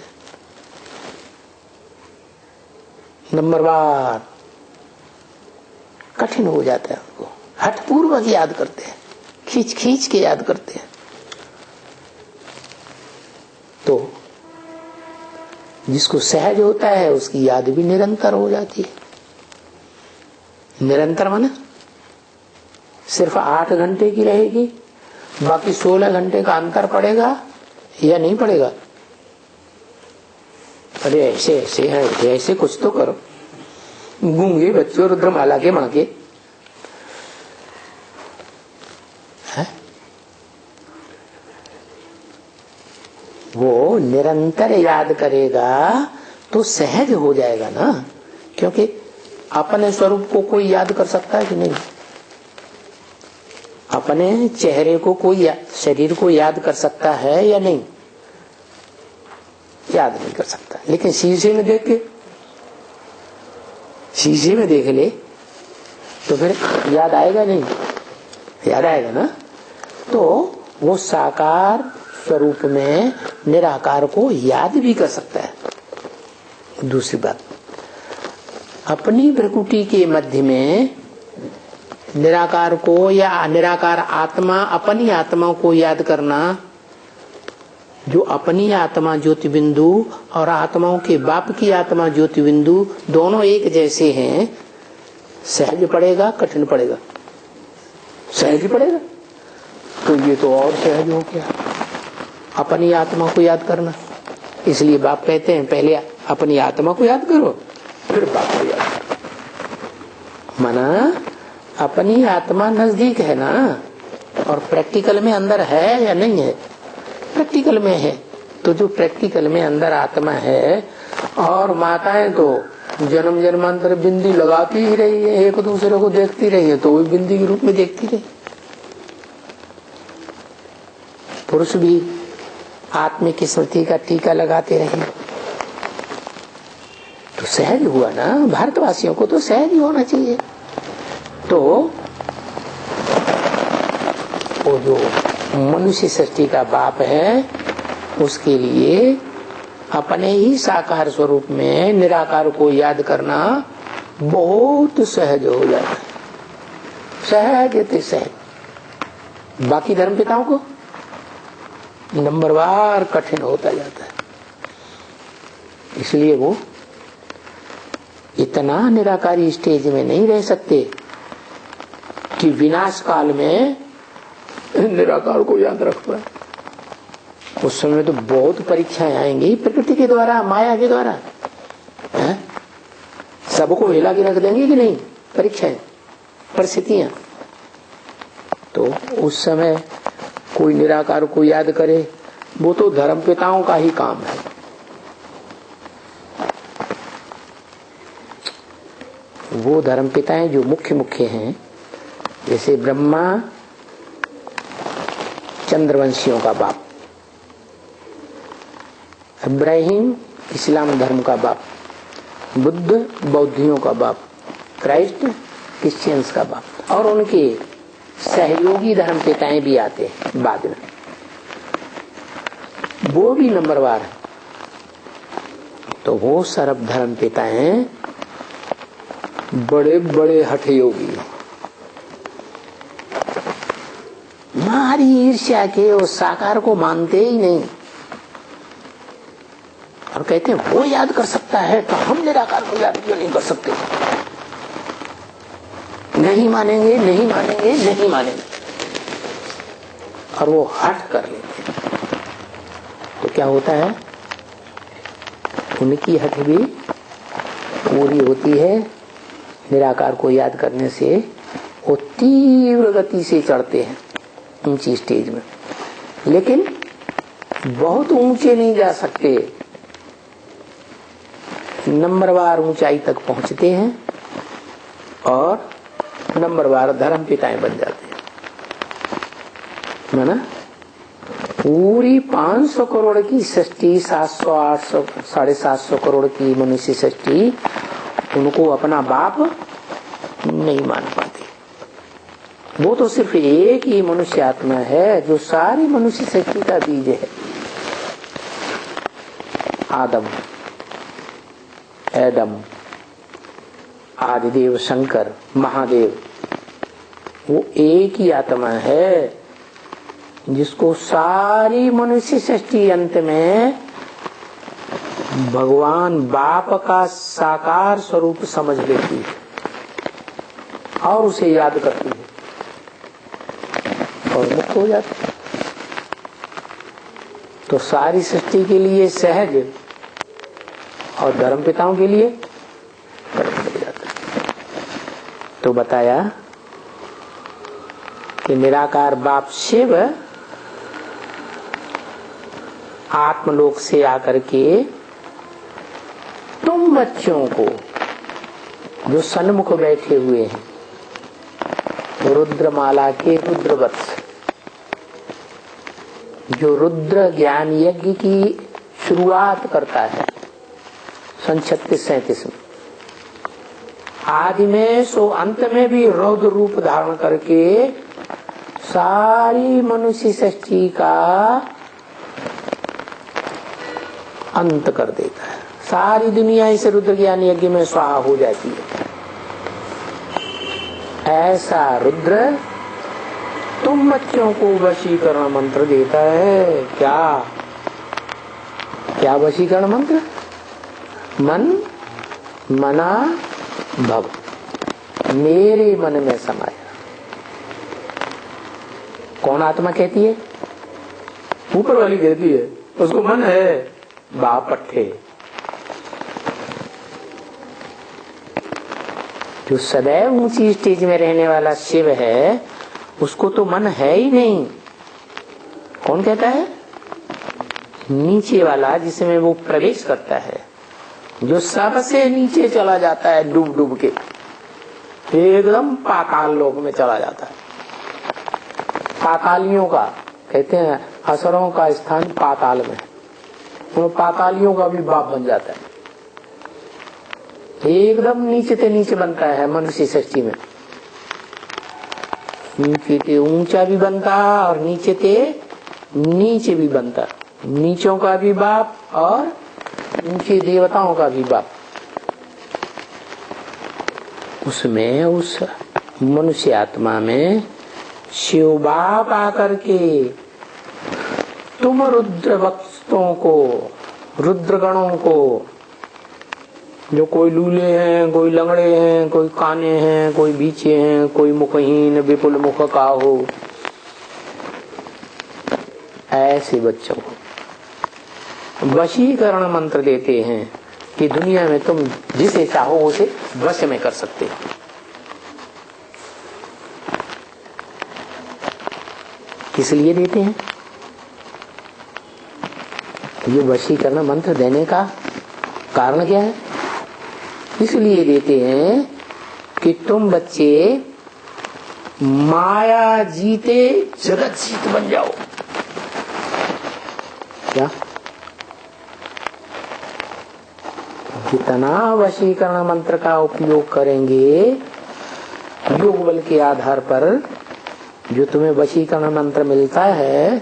नंबर बार कठिन हो जाता है उनको, हठपूर्वक याद करते हैं, खींच खींच के याद करते हैं। तो जिसको सहज होता है उसकी याद भी निरंतर हो जाती है। निरंतर माने सिर्फ 8 घंटे की रहेगी, बाकी 16 घंटे का अंतर पड़ेगा या नहीं पड़ेगा? अरे ऐसे ऐसे है, ऐसे कुछ तो करो। गूंगे बच्चों रुद्रमाला के माँ के है? वो निरंतर याद करेगा तो सहज हो जाएगा ना, क्योंकि अपने स्वरूप को कोई याद कर सकता है कि नहीं? अपने चेहरे को कोई शरीर को याद कर सकता है या नहीं? याद नहीं कर सकता। लेकिन शीशे में देख के, शीशे में देख ले तो फिर याद आएगा नहीं? याद आएगा ना। तो वो साकार स्वरूप में निराकार को याद भी कर सकता है। दूसरी बात, अपनी प्रकृति के मध्य में निराकार को या निराकार आत्मा, अपनी आत्मा को याद करना, जो अपनी आत्मा ज्योति बिंदु और आत्माओं के बाप की आत्मा ज्योति बिंदु दोनों एक जैसे हैं, सहज पड़ेगा कठिन पड़ेगा? सहज ही पड़ेगा। तो ये तो और सहज हो गया, अपनी आत्मा को याद करना। इसलिए बाप कहते हैं पहले अपनी आत्मा को याद करो फिर बाप को याद करो। माना अपनी आत्मा नजदीक है ना, और प्रैक्टिकल में अंदर है या नहीं है? प्रैक्टिकल में है। तो जो प्रैक्टिकल में अंदर आत्मा है, और माताएं तो जन्म जन्मांतर बिंदी लगाती ही रही है, एक दूसरे को देखती रही है, तो वो बिंदी के रूप में देखती रही। पुरुष भी आत्मिक स्मृति का टीका लगाते रहे, तो सहज हुआ ना। भारतवासियों को तो सहज ही होना चाहिए। तो वो जो मनुष्य सृष्टि का बाप है, उसके लिए अपने ही साकार स्वरूप में निराकार को याद करना बहुत सहज हो जाता है। सहज थे सहज। बाकी धर्म पिताओं को नंबरवार कठिन होता जाता है। इसलिए वो इतना निराकारी स्टेज में नहीं रह सकते कि विनाश काल में निराकार को याद रख पाए। उस समय तो बहुत परीक्षाएं आएंगी प्रकृति के द्वारा, माया के द्वारा। है? सबको हिला के रख देंगे कि नहीं? परीक्षाएं, परिस्थितियां। तो उस समय कोई निराकार को याद करे, वो तो धर्म पिताओं का ही काम है। वो धर्म पिताएं जो मुख्य मुख्य हैं, जैसे ब्रह्मा चंद्रवंशियों का बाप, इब्राहिम इस्लाम धर्म का बाप, बुद्ध बौद्धियों का बाप, क्राइस्ट क्रिश्चियंस का बाप, और उनके सहयोगी धर्म पिताएं भी आते हैं बाद में, वो भी नंबरवार है। तो वो सर्व धर्म पिताएं बड़े बड़े हठ योगी, मारी ईर्ष्या के उस साकार को मानते ही नहीं और कहते हैं वो याद कर सकता है तो हम निराकार को याद क्यों नहीं कर सकते? नहीं मानेंगे, नहीं मानेंगे, नहीं मानेंगे, और वो हट कर लेते हैं। तो क्या होता है, उनकी हट भी पूरी होती है। निराकार को याद करने से वो तीव्र गति से चढ़ते हैं ऊंची स्टेज में, लेकिन बहुत ऊंचे नहीं जा सकते, नंबरवार ऊंचाई तक पहुंचते हैं और नंबरवार धर्म पिताएं बन जाते हैं। माना पूरी 500 करोड़ की सृष्टि, 700, 800, 750 करोड़ की मनुष्य सृष्टि, उनको अपना बाप नहीं मान पाते। वो तो सिर्फ एक ही मनुष्य आत्मा है जो सारी मनुष्य सृष्टि का बीज है। आदम, एडम, आदिदेव, शंकर, महादेव, वो एक ही आत्मा है जिसको सारी मनुष्य सृष्टि अंत में भगवान बाप का साकार स्वरूप समझ लेती है और उसे याद करती है और मुक्त हो जाती है। तो सारी सृष्टि के लिए सहज और धर्म पिताओं के लिए कठिन हो जाता है। तो बताया कि निराकार बाप शिव आत्मलोक से आकर के तुम बच्चों को जो सन्मुख बैठे हुए हैं, रुद्रमाला के रुद्रवत्स, जो रुद्र ज्ञान यज्ञ की शुरुआत करता है 36-37 में, आदि में सो अंत में भी रौद्र रूप धारण करके सारी मनुष्य सृष्टि का अंत कर देता है। सारी दुनिया इस रुद्र ज्ञान यज्ञ में स्वाहा हो जाती है। ऐसा रुद्र तुम बच्चों को वशीकरण मंत्र देता है। क्या क्या वशीकरण मंत्र? मन मना भव, मेरे मन में समाया। कौन आत्मा कहती है? ऊपर वाली कहती है, उसको मन है बापट्ठे। जो सदैव ऊंची स्टेज में रहने वाला शिव है, उसको तो मन है ही नहीं। कौन कहता है? नीचे वाला, जिसमें वो प्रवेश करता है, जो सबसे नीचे चला जाता है, डूब डूब के एकदम पाताल लोक में चला जाता है। पातालियों का कहते हैं, असुरों का स्थान पाताल में, वो पातालियों का भी बाप बन जाता है। एकदम नीचे से नीचे बनता है मनुष्य सृष्टि में। नीचे से ऊंचा भी बनता और नीचे से नीचे भी बनता, नीचों का भी बाप और ऊंचे देवताओं का भी बाप। उसमें उस मनुष्य आत्मा में शिव बाप आकर के तुम रुद्र भक्तों को, रुद्रगणों को, जो कोई लूले हैं, कोई लंगड़े हैं, कोई काने हैं, कोई बीचे हैं, कोई मुखहीन विपुल मुख का हो, ऐसे बच्चों को वशीकरण मंत्र देते हैं कि दुनिया में तुम जिसे चाहो उसे वश में कर सकते हो। किस लिए देते हैं? ये वशीकरण मंत्र देने का कारण क्या है? इसलिए देते हैं कि तुम बच्चे माया जीते जगत जीत बन जाओ। क्या? जितना वशीकरण मंत्र का उपयोग करेंगे योग बल के आधार पर, जो तुम्हें वशीकरण मंत्र मिलता है,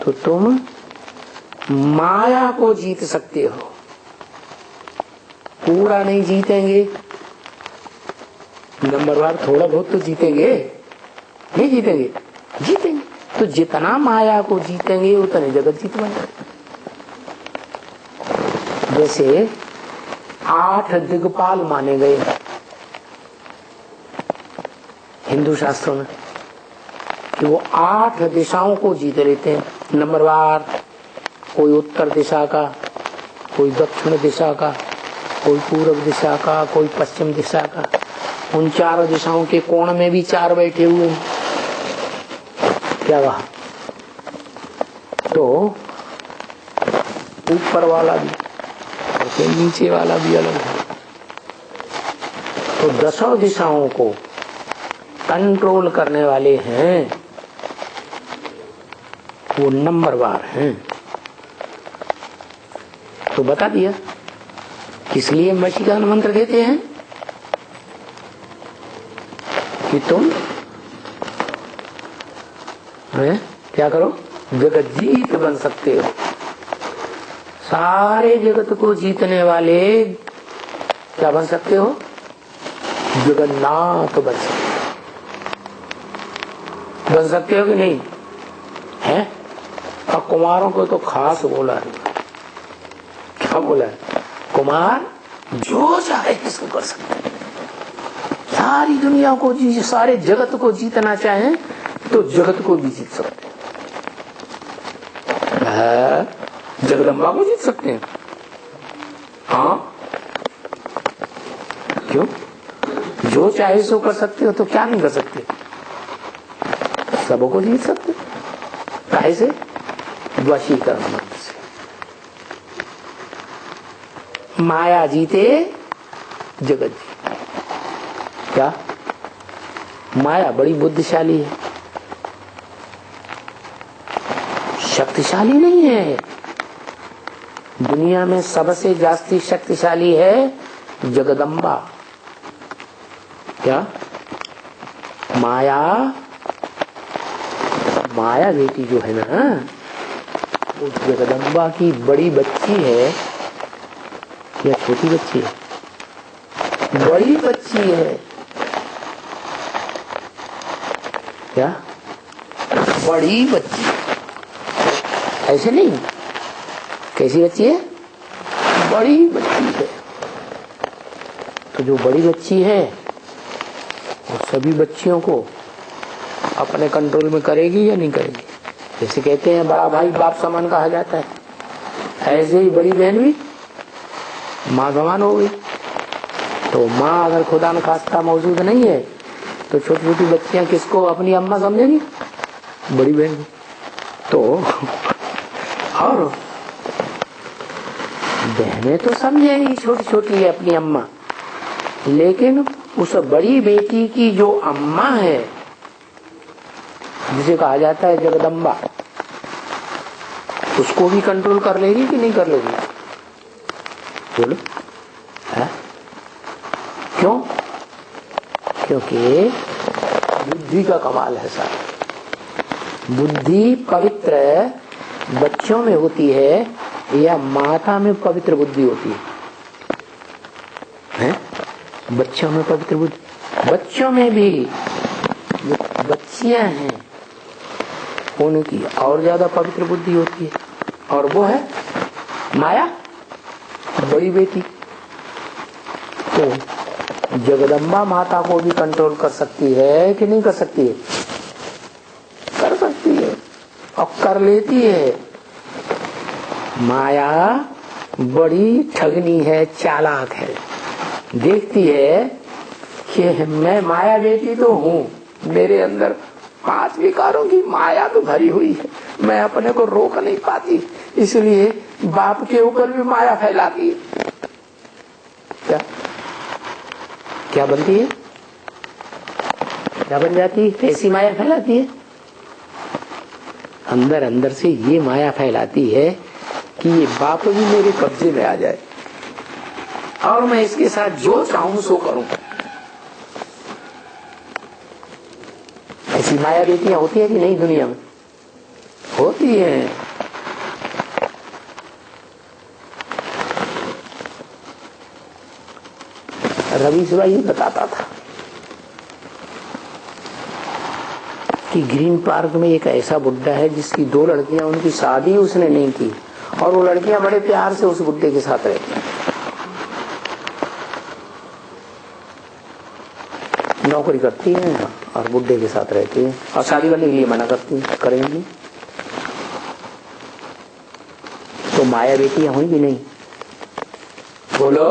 तो तुम माया को जीत सकते हो। पूरा नहीं जीतेंगे, नंबर वार थोड़ा बहुत तो जीतेंगे, नहीं जीतेंगे, जीतेंगे। तो जितना माया को जीतेंगे उतने जगत जीत बन जाएगा। जैसे 8 दिग्पाल माने गए हिंदू शास्त्रों में कि वो 8 दिशाओं को जीत लेते हैं नंबरवार। कोई उत्तर दिशा का, कोई दक्षिण दिशा का, कोई पूर्व दिशा का, कोई पश्चिम दिशा का। उन 4 दिशाओं के कोण में भी 4 बैठे हुए हैं। क्या कहा? तो ऊपर वाला भी और फिर नीचे वाला भी अलग है। तो 10 दिशाओं को कंट्रोल करने वाले हैं, वो नंबरवार हैं। तो बता दिया किस लिए वशीकरण मंत्र देते हैं कि तुम क्या करो, जगत जीत बन सकते हो। सारे जगत को जीतने वाले क्या बन सकते हो? जगन्नाथ बन सकते हो। बन सकते हो कि नहीं है? और कुमारों को तो खास बोला है। क्या बोला है? कुमार जो चाहे किसको कर सकते हैं। सारी दुनिया को सारे जगत को जीतना चाहें तो जगत को भी जीत सकते हैं। जगदम्बा को जीत सकते हैं। हाँ, क्यों? जो चाहे सो कर सकते हो, तो क्या नहीं कर सकते? सबको जीत सकते। काहे से? वशीकरण मंत्र से। माया जीते जगत जीते। क्या? माया बड़ी बुद्धिशाली है, शक्तिशाली नहीं है। दुनिया में सबसे जास्ती शक्तिशाली है जगदम्बा। क्या? माया बेटी जो है ना, वो जगदम्बा की बड़ी बच्ची है या छोटी बच्ची है? बड़ी बच्ची है। क्या? बड़ी बच्ची। ऐसे नहीं, कैसी बच्ची है? बड़ी बच्ची है। तो जो बड़ी बच्ची है वो सभी बच्चियों को अपने कंट्रोल में करेगी या नहीं करेगी? जैसे कहते हैं बड़ा भाई बाप समान कहा जाता है, ऐसे ही बड़ी बहन भी माँ समान हो गई। तो माँ अगर खुदा न खास्ता मौजूद नहीं है तो छोटी छोटी बच्चियां किसको अपनी अम्मा समझेगी? बड़ी बहन। तो और बहनें तो समझेगी छोटी छोटी है अपनी अम्मा, लेकिन उस बड़ी बेटी की जो अम्मा है, जिसे कहा जाता है जगदम्बा, उसको भी कंट्रोल कर लेगी कि नहीं कर लेगी? बोलो है? क्यों? क्योंकि बुद्धि का कमाल है सारा। बुद्धि पवित्र बच्चों में होती है या माता में पवित्र बुद्धि होती है? बच्चों में पवित्र बुद्धि। बच्चों में भी जो बच्चियां हैं उनकी और ज्यादा पवित्र बुद्धि होती है, और वो है माया, बड़ी बेटी। तो जगदम्बा माता को भी कंट्रोल कर सकती है कि नहीं कर सकती है? कर सकती है और कर लेती है। माया बड़ी ठगनी है, चालाक है। देखती है कि मैं माया बेटी तो हूँ, मेरे अंदर 5 विकारों की माया तो भरी हुई है, मैं अपने को रोक नहीं पाती, इसलिए बाप के ऊपर भी माया फैलाती है। क्या बनती है, क्या बन जाती है, कैसी माया फैलाती है? अंदर अंदर से ये माया फैलाती है कि ये बाप भी मेरे कब्जे में आ जाए और मैं इसके साथ जो चाहूं सो करूं। ऐसी माया बेटियां होती है कि नहीं दुनिया में? होती है। रवि शिवाई बताता था कि ग्रीन पार्क में एक ऐसा बुड्ढा है जिसकी 2 लड़कियां, उनकी शादी उसने नहीं की और वो लड़कियां बड़े प्यार से उस बुड्ढे के साथ रहती हैं। नौकरी करती हैं और बुड्ढे के साथ रहती हैं और शादी करने के लिए मना करती हैं, करेंगी। तो माया बेटियां हुई भी नहीं, बोलो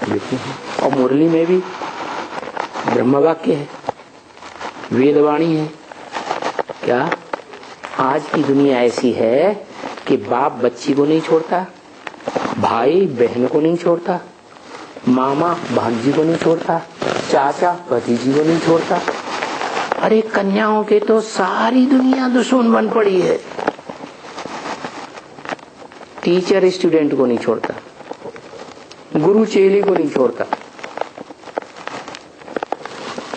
बेटी। और मुरली में भी ब्रह्म वाक्य है, वेदवाणी है। क्या आज की दुनिया ऐसी है कि बाप बच्ची को नहीं छोड़ता, भाई बहन को नहीं छोड़ता, मामा भांजी को नहीं छोड़ता, चाचा भतीजी को नहीं छोड़ता। अरे कन्याओं के तो सारी दुनिया दुश्मन बन पड़ी है। टीचर स्टूडेंट को नहीं छोड़ता, गुरु चेले को नहीं छोड़ता।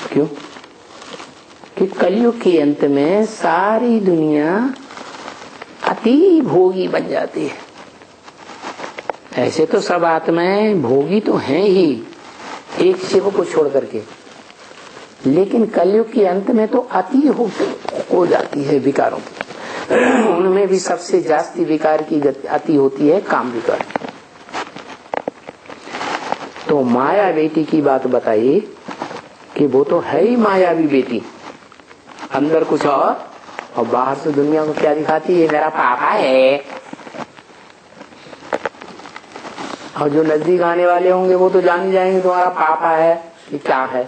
क्यों? कि कलयुग के अंत में सारी दुनिया अति भोगी बन जाती है। ऐसे तो सब आत्माएं भोगी तो हैं ही, एक शिव को छोड़ करके, लेकिन कलयुग के अंत में तो अति हो जाती है विकारों की। उनमें भी सबसे जास्ती विकार की अति होती है काम विकार। तो माया बेटी की बात बताई कि वो तो है ही मायावी बेटी, अंदर कुछ और बाहर से दुनिया को क्या दिखाती है, मेरा पापा है। और जो नजदीक आने वाले होंगे वो तो जान ही जाएंगे तुम्हारा पापा है कि क्या है।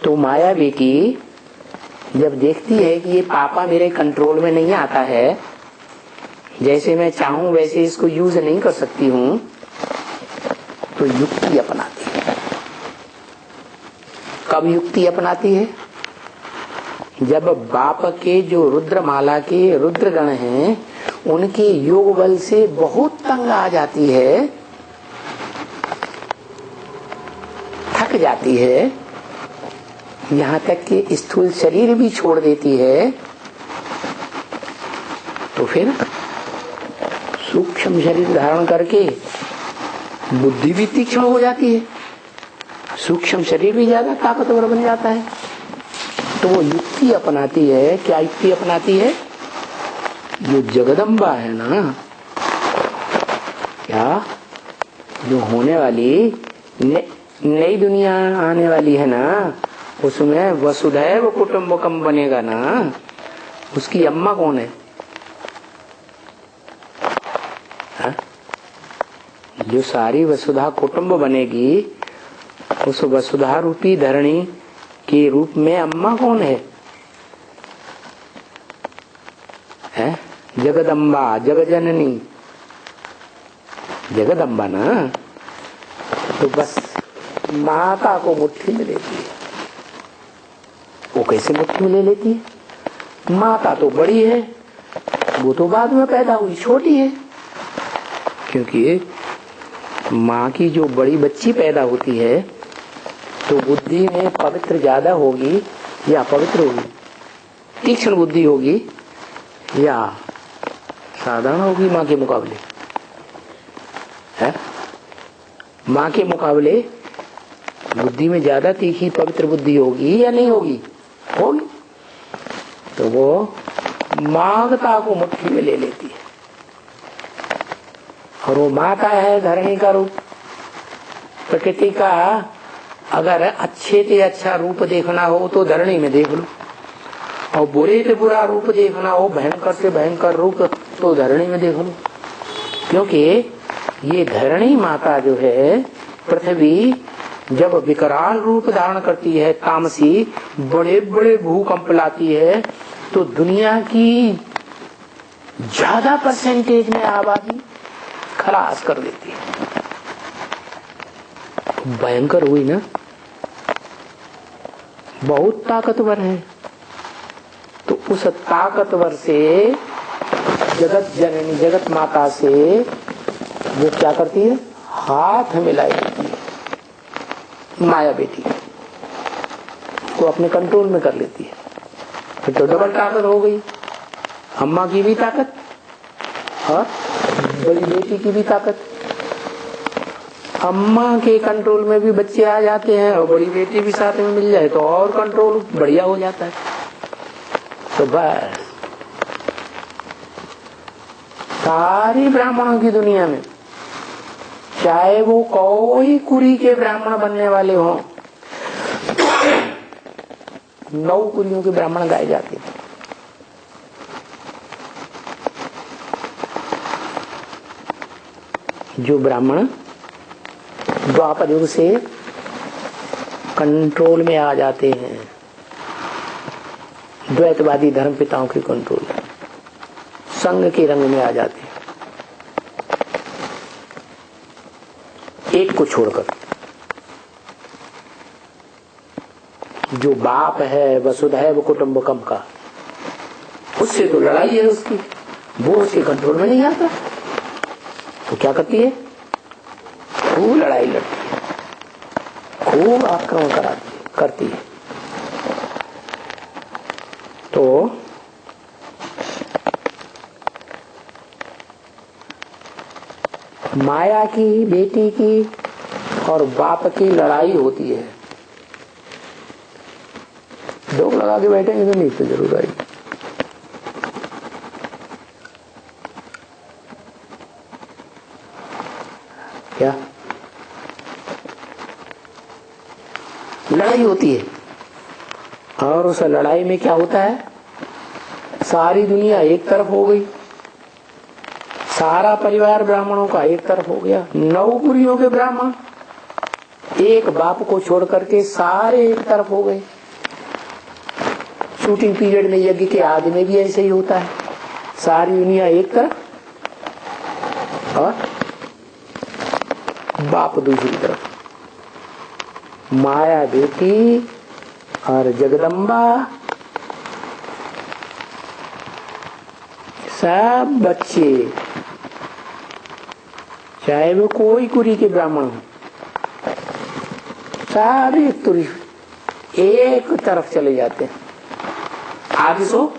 तो माया बेटी जब देखती है कि ये पापा मेरे कंट्रोल में नहीं आता है, जैसे मैं चाहूं वैसे इसको यूज नहीं कर सकती हूं, तो युक्ति अपनाती है। कब युक्ति अपनाती है? जब बाप के जो रुद्रमाला के रुद्रगण हैं उनके योग बल से बहुत तंग आ जाती है, थक जाती है, यहाँ तक कि स्थूल शरीर भी छोड़ देती है, तो फिर सूक्ष्म शरीर धारण करके बुद्धि भी तीक्ष्ण हो जाती है, सूक्ष्म शरीर भी ज्यादा ताकतवर बन जाता है। तो वो युक्ति अपनाती है। क्या युक्ति अपनाती है? जो जगदम्बा है ना, क्या जो होने वाली नई दुनिया आने वाली है ना, उसमें वसुधैव कुटुम्बकम बनेगा ना, उसकी अम्मा कौन है? हा? जो सारी वसुधा कुटुंब बनेगी, उस वसुधा रूपी धरणी के रूप में अम्मा कौन है? है जगदम्बा, जगजननी, जगदम्बा ना। तो बस माता को मुट्ठी में लेती है। वो कैसे मुट्ठी में ले लेती है? माता तो बड़ी है, वो तो बाद में पैदा हुई, छोटी है। क्योंकि माँ की जो बड़ी बच्ची पैदा होती है तो बुद्धि में पवित्र ज्यादा होगी या पवित्र होगी, तीक्ष्ण बुद्धि होगी या साधारण होगी माँ के मुकाबले? है माँ के मुकाबले बुद्धि में ज्यादा तीखी पवित्र बुद्धि होगी या नहीं होगी? होगी। तो वो माता को मुट्ठी में ले लेती है। और वो माता है धरणी का रूप, प्रकृति का। अगर अच्छे से अच्छा रूप देखना हो तो धरणी में देख लो, और बुरे से बुरा रूप देखना हो, भयंकर से भयंकर रूप, तो धरणी में देख लो। क्योंकि ये धरणी माता जो है, पृथ्वी जब विकराल रूप धारण करती है, तामसी बड़े बड़े भूकंप लाती है, तो दुनिया की ज्यादा परसेंटेज में आबादी खलास कर देती है। भयंकर हुई ना, बहुत ताकतवर है। तो उस ताकतवर से, जगत जननी जगत माता से वो क्या करती है, हाथ मिलाई देती है। माया बेटी को अपने कंट्रोल में कर लेती है। फिर तो डबल ताकत हो गई, अम्मा की भी ताकत और बड़ी बेटी की भी ताकत। अम्मा के कंट्रोल में भी बच्चे आ जाते हैं और बड़ी बेटी भी साथ में मिल जाए तो और कंट्रोल बढ़िया हो जाता है। तो बस सारी ब्राह्मणों की दुनिया में, चाहे वो कोई कुरी के ब्राह्मण बनने वाले हों, 9 कुरियों के ब्राह्मण गाए जाते हैं। जो ब्राह्मण द्वापर युग से कंट्रोल में आ जाते हैं, द्वैतवादी धर्म पिताओं के कंट्रोल, संघ के रंग में आ जाते हैं, एक को छोड़कर। जो बाप है वसुधैव कुटुंबकम का, उससे तो लड़ाई है उसकी, वो उसके कंट्रोल में नहीं आता। तो क्या करती है, खूब लड़ाई लड़ती है, खूब आक्रमण करती है। तो माया की, बेटी की और बाप की लड़ाई होती है। लोग लगा के बैठेंगे तो नहीं तो जरूर आएगी। क्या लड़ाई होती है, और उस लड़ाई में क्या होता है, सारी दुनिया एक तरफ हो गई, सारा परिवार ब्राह्मणों का एक तरफ हो गया। 9 कुरियों के ब्राह्मण एक बाप को छोड़ करके सारे एक तरफ हो गए। शूटिंग पीरियड में यज्ञ के आदि में भी ऐसे ही होता है, सारी दुनिया एक तरफ और बाप दूसरी तरफ। माया बेटी और जगदम्बा सब बच्चे, चाहे वो कोई कुरी के ब्राह्मण हो, सारे एक तरफ चले जाते हैं। आगे सो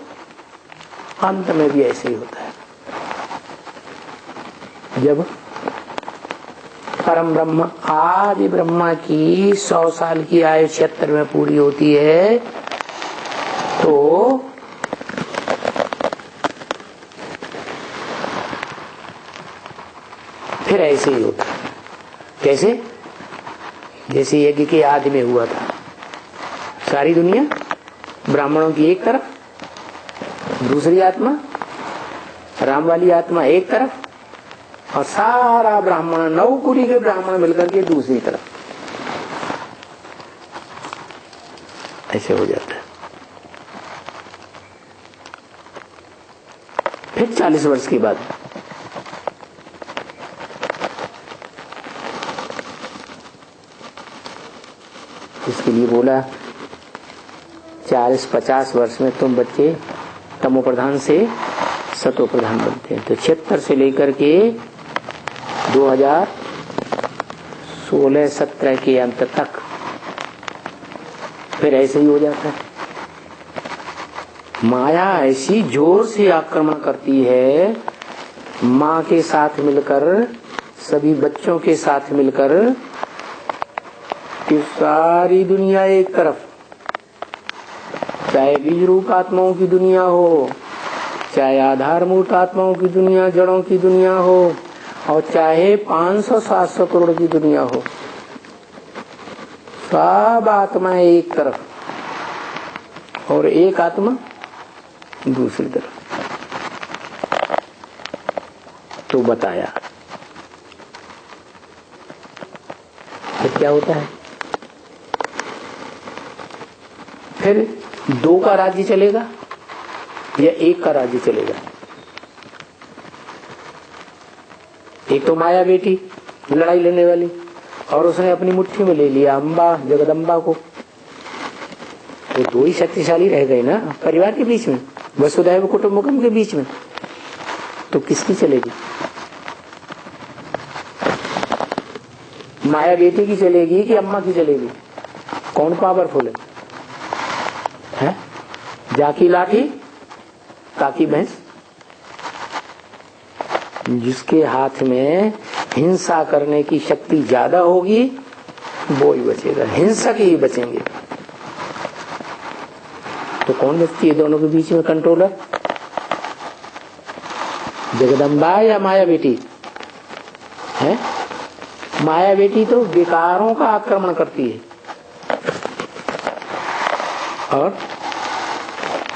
अंत में भी ऐसे ही होता है। जब परम ब्रह्म आदि ब्रह्मा की 100 साल की आयु 76 में पूरी होती है, तो फिर ऐसे ही होता है। कैसे, जैसे यज्ञ के आदि में हुआ था, सारी दुनिया ब्राह्मणों की एक तरफ, दूसरी आत्मा राम वाली आत्मा एक तरफ, और सारा ब्राह्मण 9 कुरी के ब्राह्मण मिलकर के दूसरी तरफ। ऐसे हो जाता है। फिर 40 वर्ष के बाद इसके लिए बोला 40-50 वर्ष में तुम बच्चे तमो प्रधान से सतो प्रधान बनते हैं। तो 76 से लेकर के 2016-17 के अंत तक फिर ऐसे ही हो जाता है। माया ऐसी जोर से आक्रमण करती है, माँ के साथ मिलकर, सभी बच्चों के साथ मिलकर, कि सारी दुनिया एक तरफ, चाहे बीज रूप आत्माओं की दुनिया हो, चाहे आधार मूर्त आत्माओं की दुनिया, जड़ों की दुनिया हो, और चाहे 500-700 करोड़ की दुनिया हो, सब आत्माएं एक तरफ और एक आत्मा दूसरी तरफ। तो बताया फिर क्या होता है, फिर 2 का राज्य चलेगा या 1 का राज्य चलेगा। एक तो माया बेटी लड़ाई लड़ने वाली, और उसने अपनी मुट्ठी में ले लिया अम्बा जगदम्बा को। वो 2 ही शक्तिशाली रह गए ना परिवार के बीच में, वसुधैव कुटुंबकम के बीच में। तो किसकी चलेगी? माया बेटी की चलेगी कि अम्मा की चलेगी? कौन पावरफुल है? जाकी लाठी काकी भैंस। जिसके हाथ में हिंसा करने की शक्ति ज्यादा होगी वो ही बचेगा, हिंसक ही बचेंगे। तो कौन बचती है दोनों के बीच में कंट्रोलर? जगदम्बा या माया बेटी है? माया बेटी तो विकारों का आक्रमण करती है, और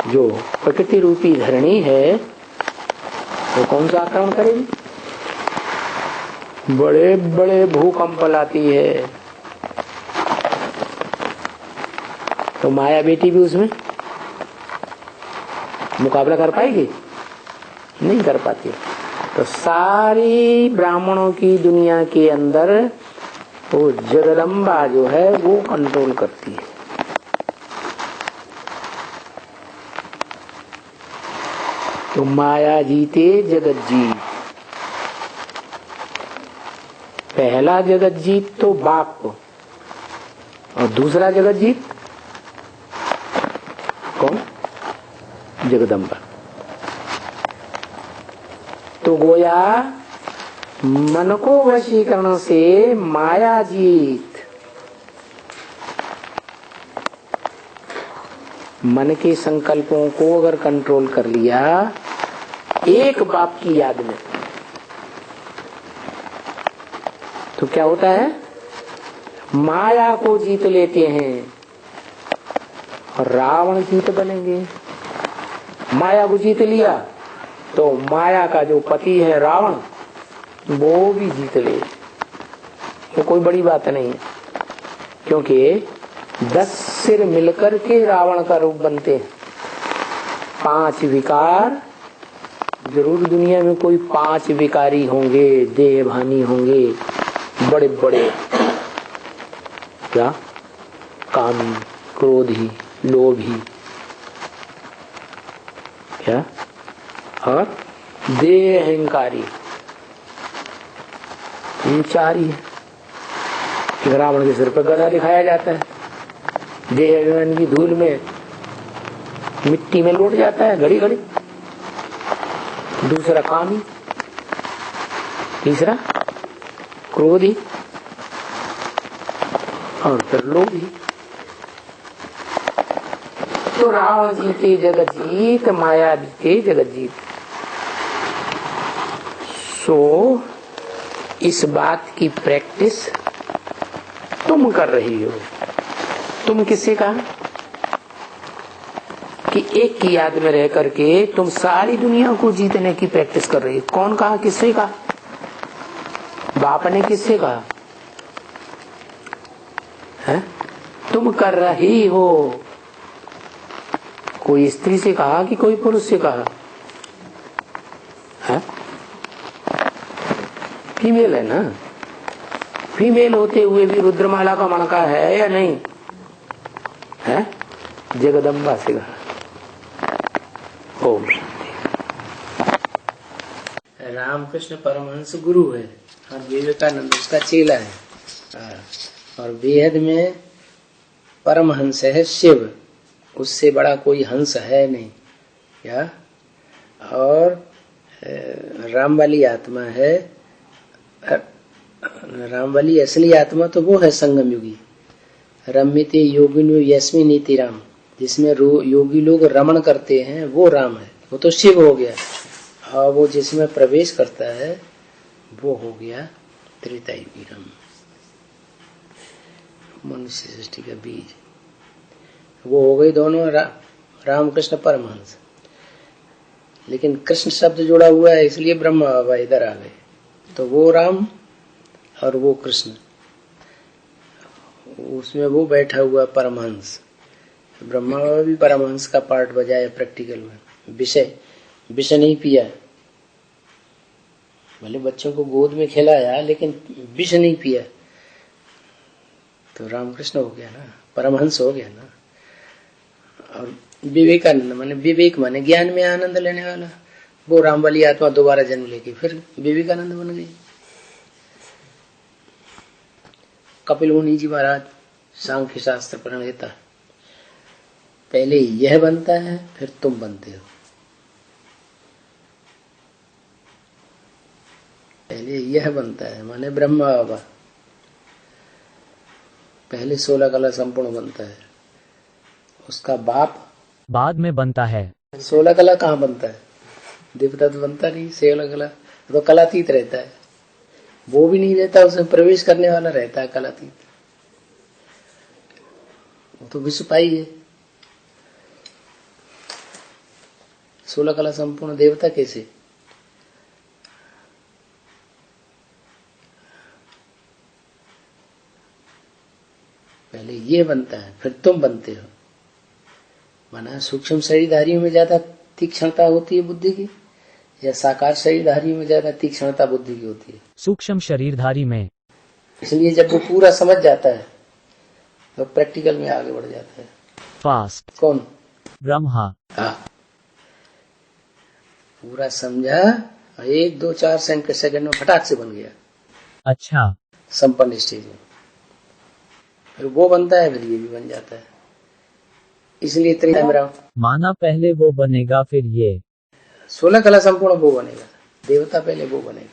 जो प्रकृति रूपी धरणी है वो कौन सा आक्रमण करेगी? बड़े बड़े भूकंप लाती है। तो माया बेटी भी उसमें मुकाबला कर पाएगी? नहीं कर पाती। तो सारी ब्राह्मणों की दुनिया के अंदर वो जगदम्बा जो है वो कंट्रोल करती है। तो माया जीते जगत जीत। पहला जगत जीत तो बाप को, और दूसरा जगत जीत कौन? जगदम्बा। तो गोया मन को वशीकरण से माया जीत। मन के संकल्पों को अगर कंट्रोल कर लिया एक बाप की याद में, तो क्या होता है? माया को जीत लेते हैं और रावण जीत बनेंगे। माया को जीत लिया तो माया का जो पति है रावण वो भी जीत ले। तो कोई बड़ी बात नहीं है, क्योंकि 10 सिर मिलकर के रावण का रूप बनते हैं। 5 विकार जरूर दुनिया में कोई 5 विकारी होंगे, देहभानी होंगे, बड़े बड़े, क्या? कामी, क्रोधी, लोभी, क्या? और देह अहंकारी, 4 ही है। रावण के सिर पर गदा दिखाया जाता है, देह अभिमान की धूल में मिट्टी में लौट जाता है घड़ी घड़ी। दूसरा कामी, तीसरा क्रोधी, और फिर लोभी। तो रावण जीते जगत जीत, माया जीते जगत जीत। सो इस बात की प्रैक्टिस तुम कर रही हो। तुम किससे कहा कि एक की याद में रह करके तुम सारी दुनिया को जीतने की प्रैक्टिस कर रही हो? कौन कहा? किससे कहा? बाप ने किससे कहा है? तुम कर रही हो। कोई स्त्री से कहा कि कोई पुरुष से कहा है? फीमेल है ना। फीमेल होते हुए भी रुद्रमाला का मणका है या नहीं है? जगदम्बा से कहा। ओम शांति। रामकृष्ण परमहंस गुरु है और विवेकानंद उसका चेला है, और बेहद में परमहंस है शिव। उससे बड़ा कोई हंस है नहीं, क्या? और राम वाली आत्मा है। राम वाली असली आत्मा तो वो है संगम युगी। रम्यते योगिनो यस्मिन् इति राम, जिसमें योगी लोग रमण करते हैं वो राम है, वो तो शिव हो गया। और वो जिसमें प्रवेश करता है वो हो गया त्रेतायुगी राम, मनुष्य सृष्टि का बीज। वो हो गए दोनों रामकृष्ण परमहंस। लेकिन कृष्ण शब्द जुड़ा हुआ है इसलिए ब्रह्मा बाबा इधर आ गए। तो वो राम और वो कृष्ण, उसमें वो बैठा हुआ परमहंस। ब्रह्मा बाबा भी परमहंस का पार्ट बजाया प्रैक्टिकल में। विष नहीं पिया, भले बच्चों को गोद में खिलाया लेकिन विष नहीं पिया, तो रामकृष्ण हो गया ना, परमहंस हो गया ना। और विवेकानंद माने विवेक माने ज्ञान में आनंद लेने वाला, वो राम वाली आत्मा दोबारा जन्म लेके फिर विवेकानंद बन गई। कपिल मुनि जी महाराज सांख्य शास्त्र प्रणेता, पहले यह बनता है फिर तुम बनते हो। पहले यह बनता है माने ब्रह्मा बाबा, पहले 16 कला संपूर्ण बनता है, उसका बाप बाद में बनता है। 16 कला कहाँ बनता है? देवता तो बनता नहीं, 16 कला तो कलातीत रहता है, वो भी नहीं रहता, उसमें प्रवेश करने वाला रहता है कलातीत, वो तो विश्व पाई है। 16 कला संपूर्ण देवता कैसे? पहले ये बनता है फिर तुम बनते हो। माना सूक्ष्म शरीरधारियों में ज्यादा तीक्ष्णता होती है बुद्धि की, या साकार शरीरधारियों में ज्यादा तीक्ष्णता बुद्धि की होती है? सूक्ष्म शरीरधारी में। इसलिए जब वो पूरा समझ जाता है तो प्रैक्टिकल में आगे बढ़ जाता है। फास्ट। कौन? ब्रह्मा। हाँ, पूरा समझा, 1 2 4 सेकंड में फटाक से बन गया। अच्छा। संपन्न स्टेज में फिर वो बनता है, फिर ये भी बन जाता है। इसलिए त्रिकाल में माना पहले वो बनेगा फिर ये। 16 कला संपूर्ण वो बनेगा, देवता पहले वो बनेगा।